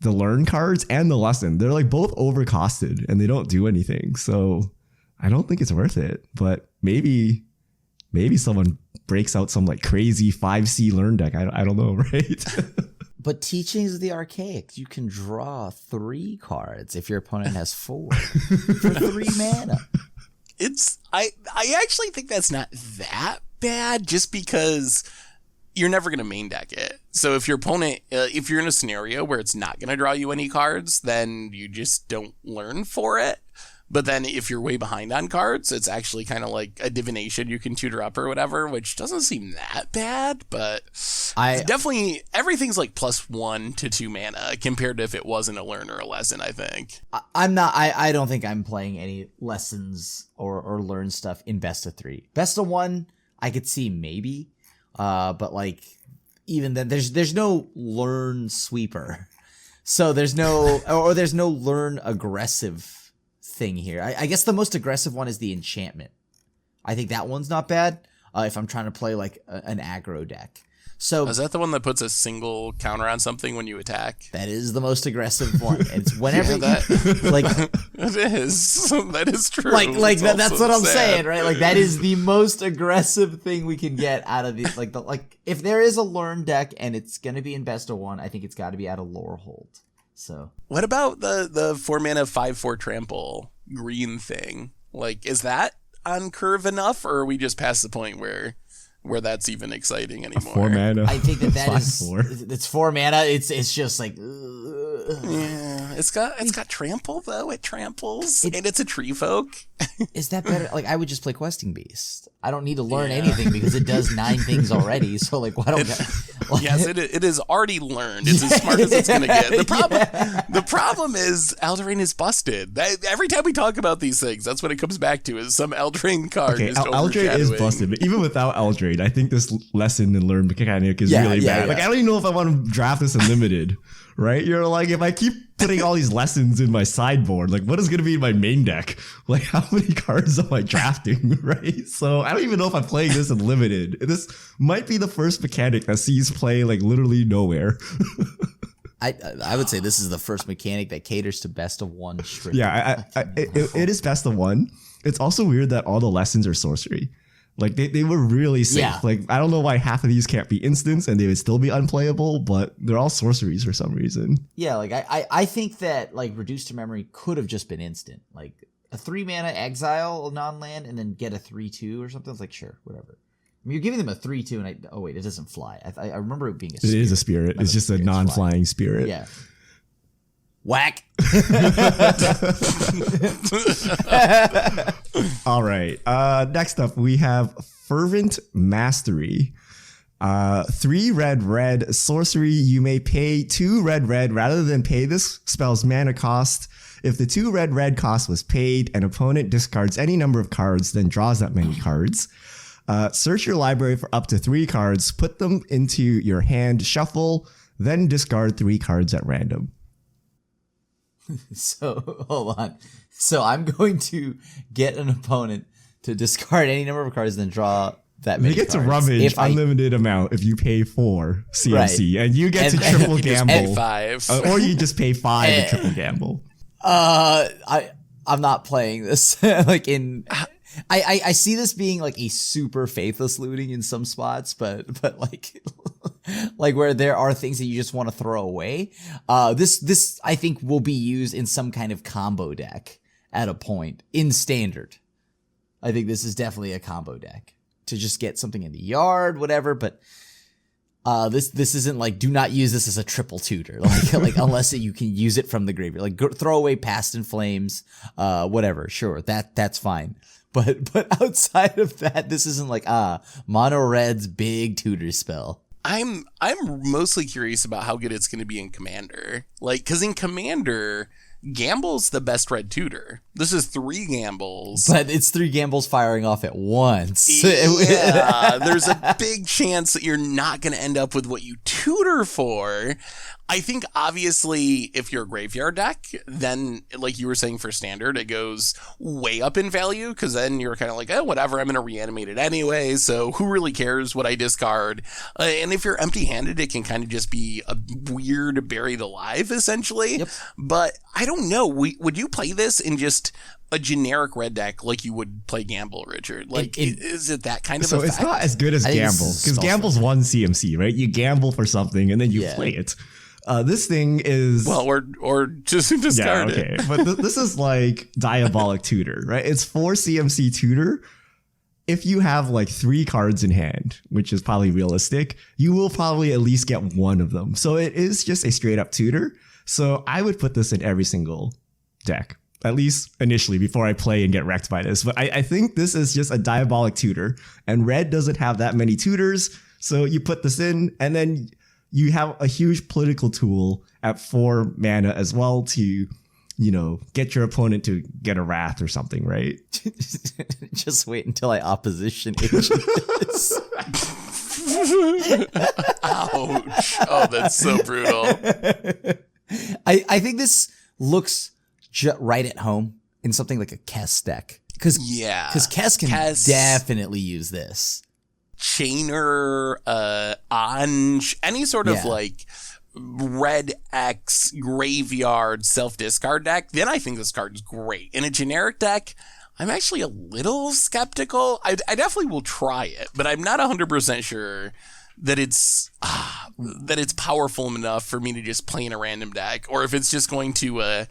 learn cards and the lesson. They're like both overcosted and they don't do anything. So I don't think it's worth it, but maybe someone breaks out some like crazy 5C learn deck. I don't know, right? But Teachings of the Archaic, you can draw 3 cards if your opponent has 4 for 3 mana. I actually think that's not that bad, just because you're never going to main deck it. So if your opponent, if you're in a scenario where it's not going to draw you any cards, then you just don't learn for it. But then if you're way behind on cards, it's actually kind of like a divination you can tutor up or whatever, which doesn't seem that bad. But definitely everything's like +1 to 2 mana compared to if it wasn't a learn or a lesson, I think. I don't think I'm playing any lessons or learn stuff in best of 3. Best of 1, I could see maybe. But like, even then, there's no learn sweeper, so there's no learn aggressive thing here. I guess the most aggressive one is the enchantment. I think that one's not bad if I'm trying to play like an aggro deck. So is that the one that puts a single counter on something when you attack? that is the most aggressive one. And it's whenever like it is. That is true. Like that's what I'm sad. saying, right? Like that is the most aggressive thing we can get out of these. Like if there is a learn deck and it's gonna be in best of one, I think it's got to be out of Lorehold. So what about the 4-mana 5/4 trample green thing? Like, is that on curve enough, or are we just past the point where that's even exciting anymore? 4 mana. I think that is 5/4. it's 4 mana. It's just like yeah, it's got trample though. It tramples and it's a tree folk. Is that better? Like I would just play Questing Beast. I don't need to learn anything because it does 9 things already. So like, why don't? Yes, it is already learned. It's as smart as it's gonna get. The problem is Eldraine is busted. Every time we talk about these things, that's what it comes back to: is some Eldraine card. Okay, just Eldraine is busted, but even without Eldraine, I think this lesson and learn mechanic is really bad. Yeah. Like, I don't even know if I want to draft this in limited, right? You're like, if I keep putting all these lessons in my sideboard, like, what is going to be in my main deck? Like, how many cards am I drafting, right? So I don't even know if I'm playing this in limited. This might be the first mechanic that sees play like literally nowhere. I would say this is the first mechanic that caters to best of one strip. Yeah, it is best of one. It's also weird that all the lessons are sorcery. Like they were really safe. Yeah. Like I don't know why half of these can't be instants and they would still be unplayable, but they're all sorceries for some reason. Yeah, like I think that like Reduced to Memory could have just been instant. Like a 3 mana exile non-land and then get a 3/2 or something. It's like sure, whatever. I mean, you're giving them a 3/2 and oh wait, it doesn't fly. I remember it being a spirit. It is a spirit. It's just a non-flying spirit. Yeah. Whack. All right. Next up, we have Fervent Mastery. 3 red sorcery. You may pay 2 red rather than pay this spell's mana cost. If the 2 red cost was paid, an opponent discards any number of cards, then draws that many cards. Search your library for up to 3 cards, put them into your hand, shuffle, then discard 3 cards at random. So hold on. So I'm going to get an opponent to discard any number of cards, then draw that many They get cards. to rummage If unlimited amount if you pay 4 CMC, Right. and you get And- to triple and you just gamble, 5. or you just pay 5 and triple gamble. I'm not playing this. Like I see this being like a super faithless looting in some spots, but like like where there are things that you just want to throw away. This I think will be used in some kind of combo deck at a point in standard. I think this is definitely a combo deck to just get something in the yard, whatever. But this isn't like, do not use this as a triple tutor, like unless you can use it from the graveyard. Like throw away Past in Flames, whatever. Sure, that's fine. But outside of that, this isn't like mono red's big tutor spell. I'm mostly curious about how good it's going to be in Commander. Like, because in Commander, Gamble's the best red tutor. This is 3 gambles. But it's 3 gambles firing off at once. Yeah, there's a big chance that you're not going to end up with what you tutor for. I think obviously if you're a graveyard deck, then like you were saying for standard, it goes way up in value because then you're kind of like, oh, whatever, I'm going to reanimate it anyway. So who really cares what I discard? And if you're empty handed, it can kind of just be a weird buried alive essentially. Yep. But I don't know. Would you play this in just a generic red deck like you would play Gamble, Richard? Like, is it that kind of So effect? it's not as good as I think Gamble, this is because spell Gamble's 1 CMC, right? You gamble for something and then you Yeah. play it. This thing is or just discard it. But this is like Diabolic Tutor, right? It's 4 CMC Tutor. If you have like 3 cards in hand, which is probably realistic, you will probably at least get one of them. So it is just a straight up tutor. So I would put this in every single deck, at least initially, before I play and get wrecked by this. But I think this is just a Diabolic Tutor, and red doesn't have that many tutors. So you put this in, and then you have a huge political tool at 4 mana as well to, you know, get your opponent to get a wrath or something, right? Just wait until I opposition age this. Ouch. Oh, that's so brutal. I think this looks right at home. in something like a Kess deck. Because Kess can definitely use this. Chainer, Anj, any sort of like red X graveyard self-discard deck, then I think this card is great. In a generic deck, I'm actually a little skeptical. I definitely will try it, but I'm not 100% sure that it's powerful enough for me to just play in a random deck, or if it's just going to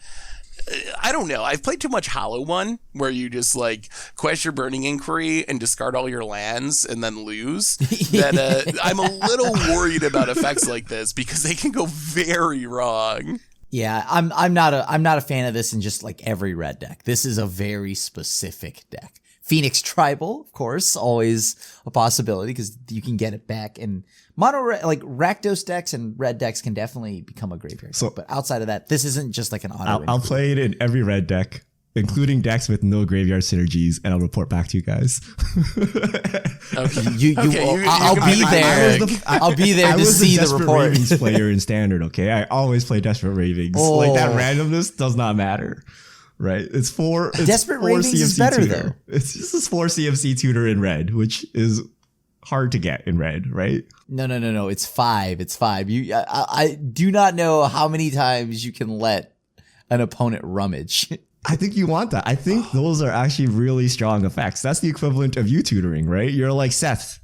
I don't know. I've played too much Hollow One, where you just like quest your Burning Inquiry and discard all your lands and then lose. That I'm a little worried about effects like this because they can go very wrong. Yeah, I'm not a fan of this in just like every red deck. This is a very specific deck. Phoenix Tribal, of course, always a possibility because you can get it back. And like Rakdos decks and red decks can definitely become a graveyard. So, but outside of that, this isn't just like an auto. I'll play it in every red deck, including decks with no graveyard synergies, and I'll report back to you guys. Okay. I'll be there. I'll be there to see the report. Ravings player in Standard. Okay, I always play Desperate Ravings. Like that randomness does not matter. Right, it's Desperate Ravings CMC is better tutor. though. This is 4 CMC tutor in red, which is hard to get in red, right? No. It's 5. It's 5. I do not know how many times you can let an opponent rummage. I think you want that. I think those are actually really strong effects. That's the equivalent of you tutoring, right? You're like, Seth,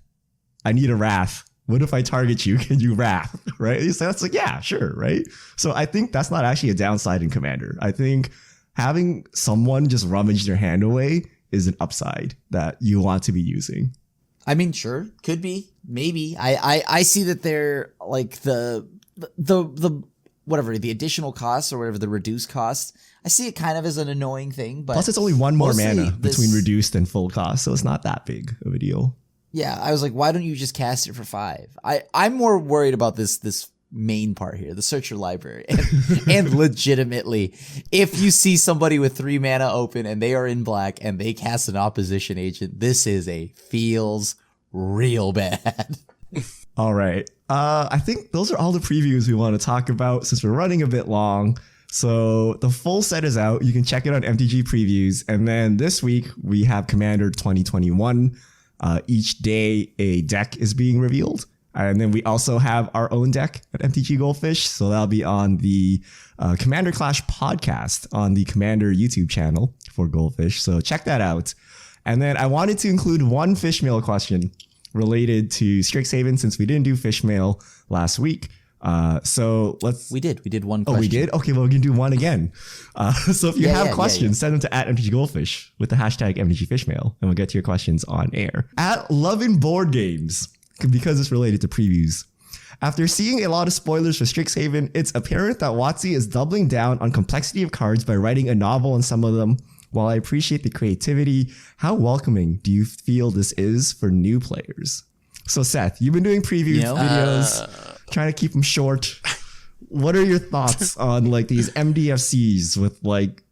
I need a Wrath. What if I target you? Can you Wrath? Right? So that's like, yeah, sure, right? So I think that's not actually a downside in Commander. I think having someone just rummage their hand away is an upside that you want to be using. I mean, sure, could be, maybe. I see that they're like the whatever the additional costs or whatever the reduced costs. I see it kind of as an annoying thing, but plus it's only one more mana between reduced and full cost, so it's not that big of a deal. Yeah, I was like, why don't you just cast it for 5? I'm more worried about this main part here, the search your library, and legitimately, if you see somebody with 3 mana open and they are in black and they cast an opposition agent, this feels real bad. All right, I think those are all the previews we want to talk about since we're running a bit long. So the full set is out. You can check it on MTG Previews, and then this week we have Commander 2021. Each day a deck is being revealed. And then we also have our own deck at MTGGoldfish. So that'll be on the Commander Clash podcast on the Commander YouTube channel for Goldfish. So check that out. And then I wanted to include one fish mail question related to Strixhaven since we didn't do fish mail last week. So let's... We did one question. Oh, we did? Okay, well, we can do one again. So if you have questions, send them to @MTGGoldfish with the hashtag MTGFishmail, and we'll get to your questions on air. At Lovin' Board Games, because it's related to previews. After seeing a lot of spoilers for Strixhaven, it's apparent that WotC is doubling down on complexity of cards by writing a novel on some of them. While I appreciate the creativity, how welcoming do you feel this is for new players? So Seth, you've been doing preview videos, trying to keep them short. What are your thoughts on like these MDFCs with like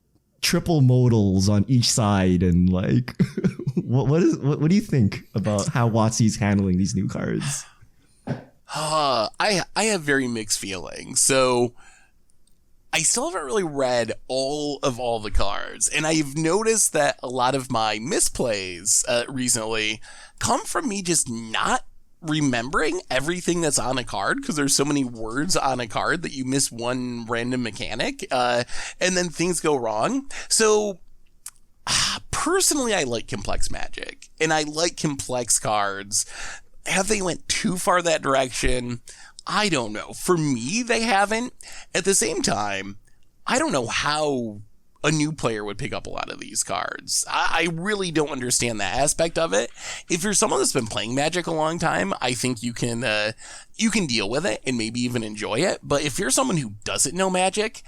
triple modals on each side and like what do you think about how WotC's handling these new cards? I have very mixed feelings. So I still haven't really read all the cards, and I've noticed that a lot of my misplays recently come from me just not remembering everything that's on a card because there's so many words on a card that you miss one random mechanic and then things go wrong. So personally, I like complex Magic and I like complex cards. Have they went too far that direction? I don't know. For me, they haven't. At the same time, I don't know how a new player would pick up a lot of these cards. I really don't understand that aspect of it. If you're someone that's been playing Magic a long time, I think you can deal with it and maybe even enjoy it. But if you're someone who doesn't know Magic,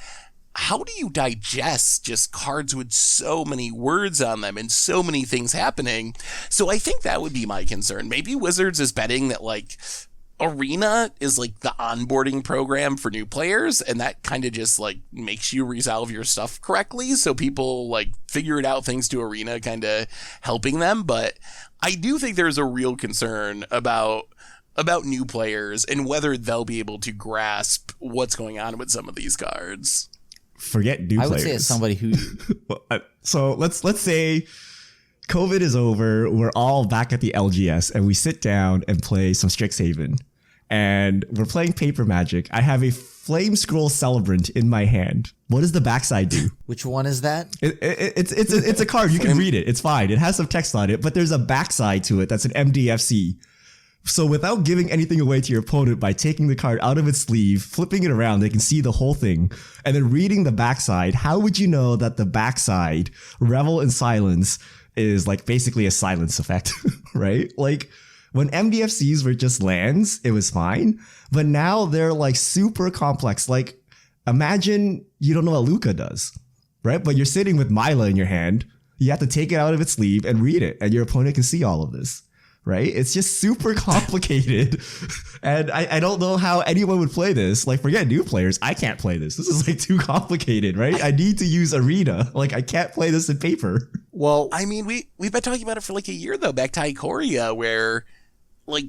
how do you digest just cards with so many words on them and so many things happening? So I think that would be my concern. Maybe Wizards is betting that like Arena is like the onboarding program for new players, and that kind of just like makes you resolve your stuff correctly, so people like figure it out thanks to Arena kind of helping them. But I do think there's a real concern about new players and whether they'll be able to grasp what's going on with some of these cards. Forget new players. I would say as somebody who So let's say COVID is over. We're all back at the LGS and we sit down and play some Strixhaven. And we're playing Paper Magic. I have a Flame Scroll Celebrant in my hand. What does the backside do? Which one is that? It's a card. You can read it. It's fine. It has some text on it, but there's a backside to it that's an MDFC. So without giving anything away to your opponent by taking the card out of its sleeve, flipping it around, they can see the whole thing, and then reading the backside, how would you know that the backside, Revel in Silence, is like basically a silence effect, right? Like, when MDFCs were just lands, it was fine. But now they're like super complex. Like, imagine you don't know what Luca does, right? But you're sitting with Myla in your hand. You have to take it out of its sleeve and read it. And your opponent can see all of this, right? It's just super complicated. And I don't know how anyone would play this. Like, forget new players. I can't play this. This is like too complicated, right? I need to use Arena. Like, I can't play this in paper. Well, I mean, we've been talking about it for like a year, though, back to Ikoria, where... like,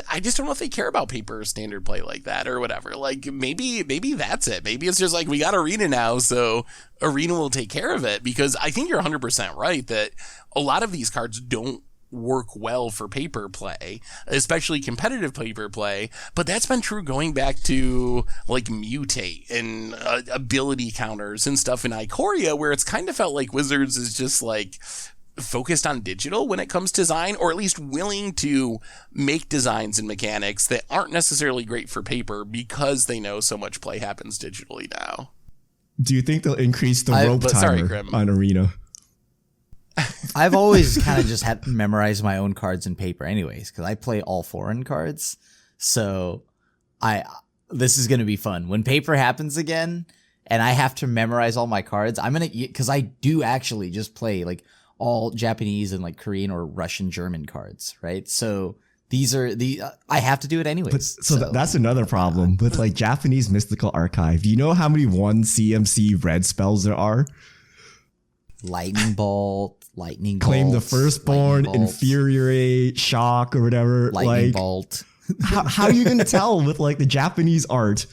I just don't know if they care about paper standard play like that or whatever. Like, maybe that's it. Maybe it's just like, we got Arena now, so Arena will take care of it. Because I think you're 100% right that a lot of these cards don't work well for paper play, especially competitive paper play. But that's been true going back to like Mutate and ability counters and stuff in Ikoria, where it's kind of felt like Wizards is just like focused on digital when it comes to design, or at least willing to make designs and mechanics that aren't necessarily great for paper because they know so much play happens digitally now. Do you think they'll increase the rope timer on Arena? I've always kind of just had to memorize my own cards in paper anyways, because I play all foreign cards. So this is going to be fun. When paper happens again and I have to memorize all my cards, because I do actually just play like all Japanese and like Korean or Russian German cards, right? So these are I have to do it anyways. But, that's another problem with like Japanese Mystical Archive. Do you know how many 1 CMC red spells there are? Lightning Bolt, Claim the Firstborn, Infuriate, Shock, or whatever. Lightning Bolt. how are you going to tell with like the Japanese art?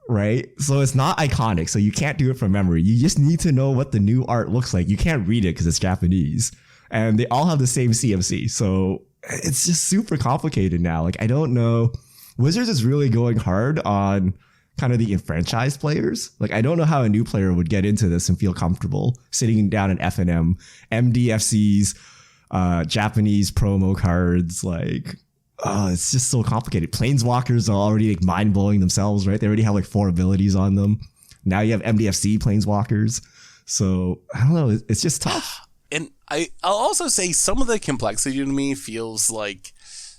Right? So it's not iconic. So you can't do it from memory. You just need to know what the new art looks like. You can't read it because it's Japanese. And they all have the same CMC. So it's just super complicated now. Like, I don't know. Wizards is really going hard on kind of the enfranchised players. Like, I don't know how a new player would get into this and feel comfortable sitting down in FNM, MDFCs, Japanese promo cards, like... Oh, it's just so complicated. Planeswalkers are already like mind-blowing themselves, right? They already have like 4 abilities on them. Now you have MDFC Planeswalkers. So, I don't know. It's just tough. And I'll also say some of the complexity to me feels like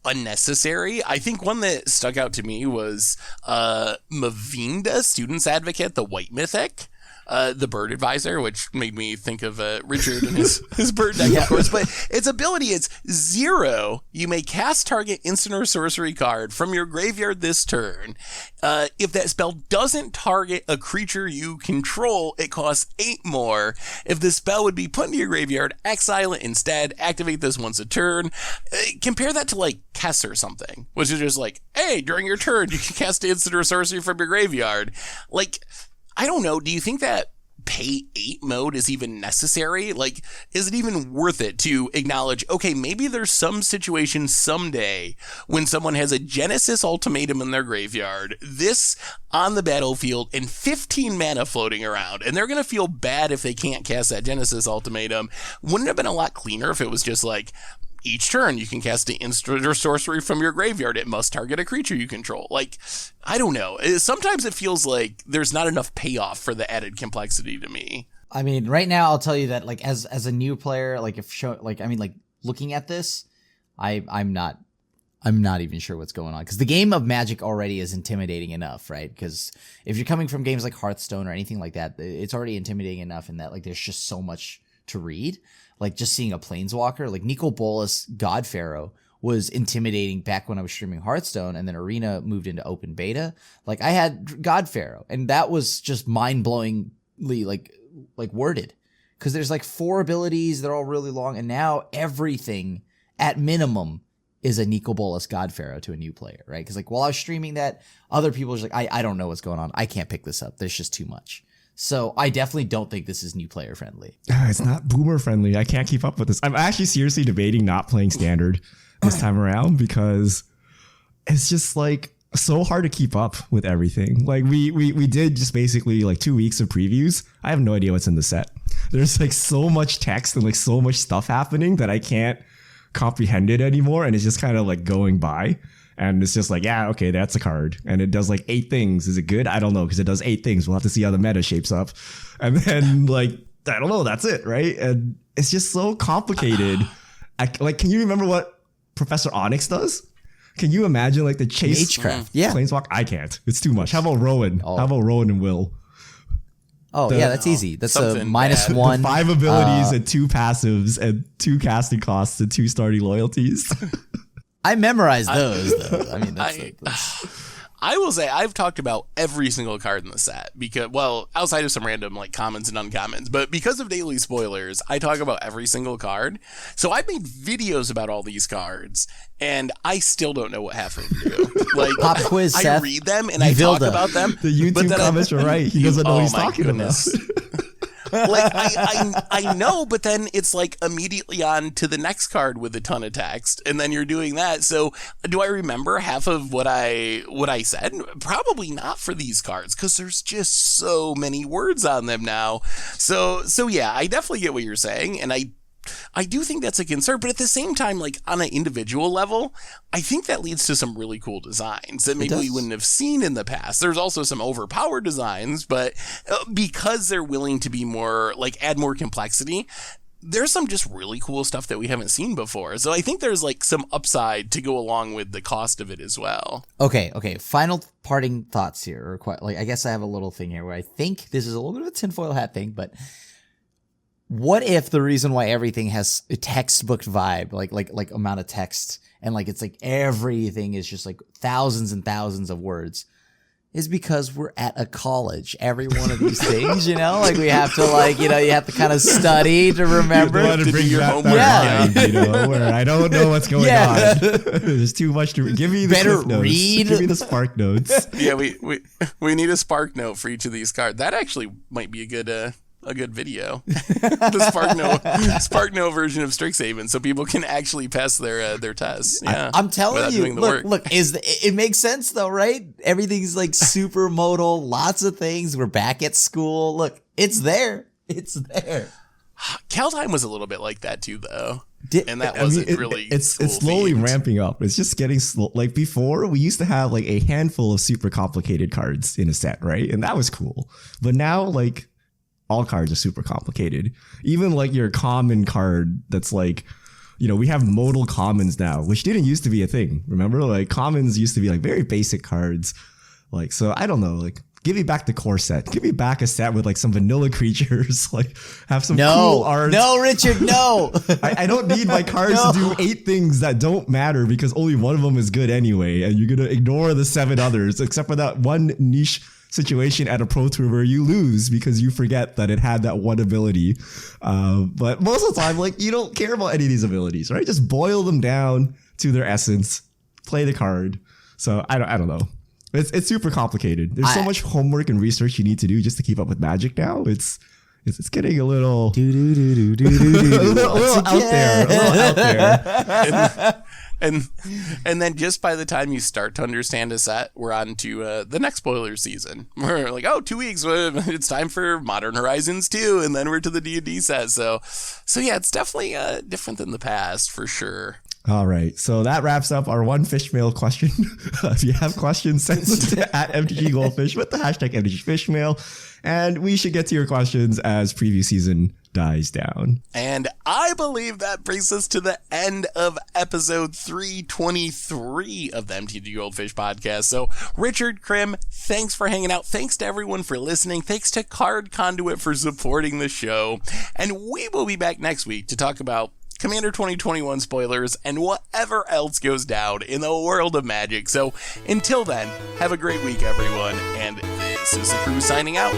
unnecessary. I think one that stuck out to me was Mavinda, Students Advocate, the White Mythic. The Bird Advisor, which made me think of Richard and his bird deck, of course. But its ability is 0. You may cast target instant or sorcery card from your graveyard this turn. If that spell doesn't target a creature you control, it costs 8 more. If the spell would be put into your graveyard, exile it instead. Activate this once a turn. Compare that to like Kess or something, which is just like, hey, during your turn, you can cast instant or sorcery from your graveyard. Like, I don't know. Do you think that pay 8 mode is even necessary? Like, is it even worth it to acknowledge, okay, maybe there's some situation someday when someone has a Genesis Ultimatum in their graveyard, this on the battlefield, and 15 mana floating around, and they're going to feel bad if they can't cast that Genesis Ultimatum. Wouldn't it have been a lot cleaner if it was just like, each turn, you can cast an instant or sorcery from your graveyard. It must target a creature you control. Like, I don't know. Sometimes it feels like there's not enough payoff for the added complexity to me. I mean, right now, I'll tell you that, like, as a new player, like, looking at this, I'm not even sure what's going on, because the game of Magic already is intimidating enough, right? Because if you're coming from games like Hearthstone or anything like that, it's already intimidating enough in that, like, there's just so much to read. Like, just seeing a Planeswalker, like Nico Bolas God Pharaoh was intimidating back when I was streaming Hearthstone, and then Arena moved into open beta. Like, I had God Pharaoh, and that was just mind-blowingly like worded, because there's like 4 abilities, they're all really long, and now everything at minimum is a Nico Bolas God Pharaoh to a new player, right? Because like while I was streaming that, other people were like, I don't know what's going on, I can't pick this up, there's just too much. So I definitely don't think this is new player friendly. It's not boomer friendly. I can't keep up with this. I'm actually seriously debating not playing standard this time around because it's just like so hard to keep up with everything. Like we did just basically like 2 weeks of previews. I have no idea what's in the set. There's like so much text and like so much stuff happening that I can't comprehend it anymore. And it's just kind of like going by. And it's just like, yeah, okay, that's a card. And it does like 8 things. Is it good? I don't know, because it does 8 things. We'll have to see how the meta shapes up. And then like, I don't know, that's it, right? And it's just so complicated. Like, can you remember what Professor Onyx does? Can you imagine like the chase Magecraft? Yeah. Planeswalk? I can't. It's too much. How about Rowan? How about Rowan and Will? Oh, yeah, that's easy. That's a -1. The 5 abilities and 2 passives and 2 casting costs and 2 starting loyalties. I memorized those, though. I mean, I will say I've talked about every single card in the set because, well, outside of some random like commons and uncommons, but because of daily spoilers, I talk about every single card. So I've made videos about all these cards, and I still don't know what half of them do. Like, pop quiz, I Seth. read them and I talk about them. The YouTube comments are right. He doesn't know what he's talking about. Like I know, but then it's like immediately on to the next card with a ton of text, and then you're doing that. So do I remember half of what I said? Probably not for these cards, because there's just so many words on them now. So yeah, I definitely get what you're saying, and I do think that's a concern, but at the same time, like on an individual level, I think that leads to some really cool designs that maybe we wouldn't have seen in the past. There's also some overpowered designs, but because they're willing to be more, like add more complexity, there's some just really cool stuff that we haven't seen before. So I think there's like some upside to go along with the cost of it as well. Okay. Final parting thoughts here. Like, I guess I have a little thing here where I think this is a little bit of a tinfoil hat thing, but what if the reason why everything has a textbook vibe, like amount of text, and like it's like everything is just like thousands and thousands of words, is because we're at a college. Every one of these things, like we have to you have to kind of study to remember. You want to bring your homework down, where I don't know what's going on. There's too much to give me the better notes. Read. Give me the spark notes. Yeah, we need a spark note for each of these cards. That actually might be a good video. The Spark Note version of Strixhaven, so people can actually pass their tests. Yeah, I'm telling you. Look, it makes sense though, right? Everything's like super modal, lots of things. We're back at school. Look, it's there. It's there. Kaldheim was a little bit like that too, though. And that wasn't really. It's slowly ramping up. It's just getting slow. Like before, we used to have like a handful of super complicated cards in a set, right? And that was cool. But now, like, all cards are super complicated. Even like your common card that's like, we have modal commons now, which didn't used to be a thing. Remember, like commons used to be like very basic cards. Like, so I don't know, like give me back the core set. Give me back a set with like some vanilla creatures, like have some cool art. No, Richard, no. I don't need my cards to do 8 things that don't matter because only one of them is good anyway. And you're going to ignore the 7 others, except for that one niche situation at a pro tour where you lose because you forget that it had that one ability. But most of the time, like, you don't care about any of these abilities, right? Just boil them down to their essence, play the card. So I don't know. It's super complicated. There's so much homework and research you need to do just to keep up with Magic now. It's getting a little a little out there. And then just by the time you start to understand a set, we're on to the next spoiler season. We're like, 2 weeks, it's time for Modern Horizons 2, and then we're to the D&D set. So yeah, it's definitely different than the past for sure. All right, so that wraps up our one fishmail question. If you have questions, send them to @MTGGoldfish with the hashtag #MTGFishmail, and we should get to your questions as preview season dies down. And I believe that brings us to the end of episode 323 of the MTG Goldfish podcast. So Richard, Krim, thanks for hanging out. Thanks to everyone for listening. Thanks to Card Conduit for supporting the show. And we will be back next week to talk about Commander 2021 spoilers and whatever else goes down in the world of Magic. So until then, have a great week, everyone. And this is the crew signing out.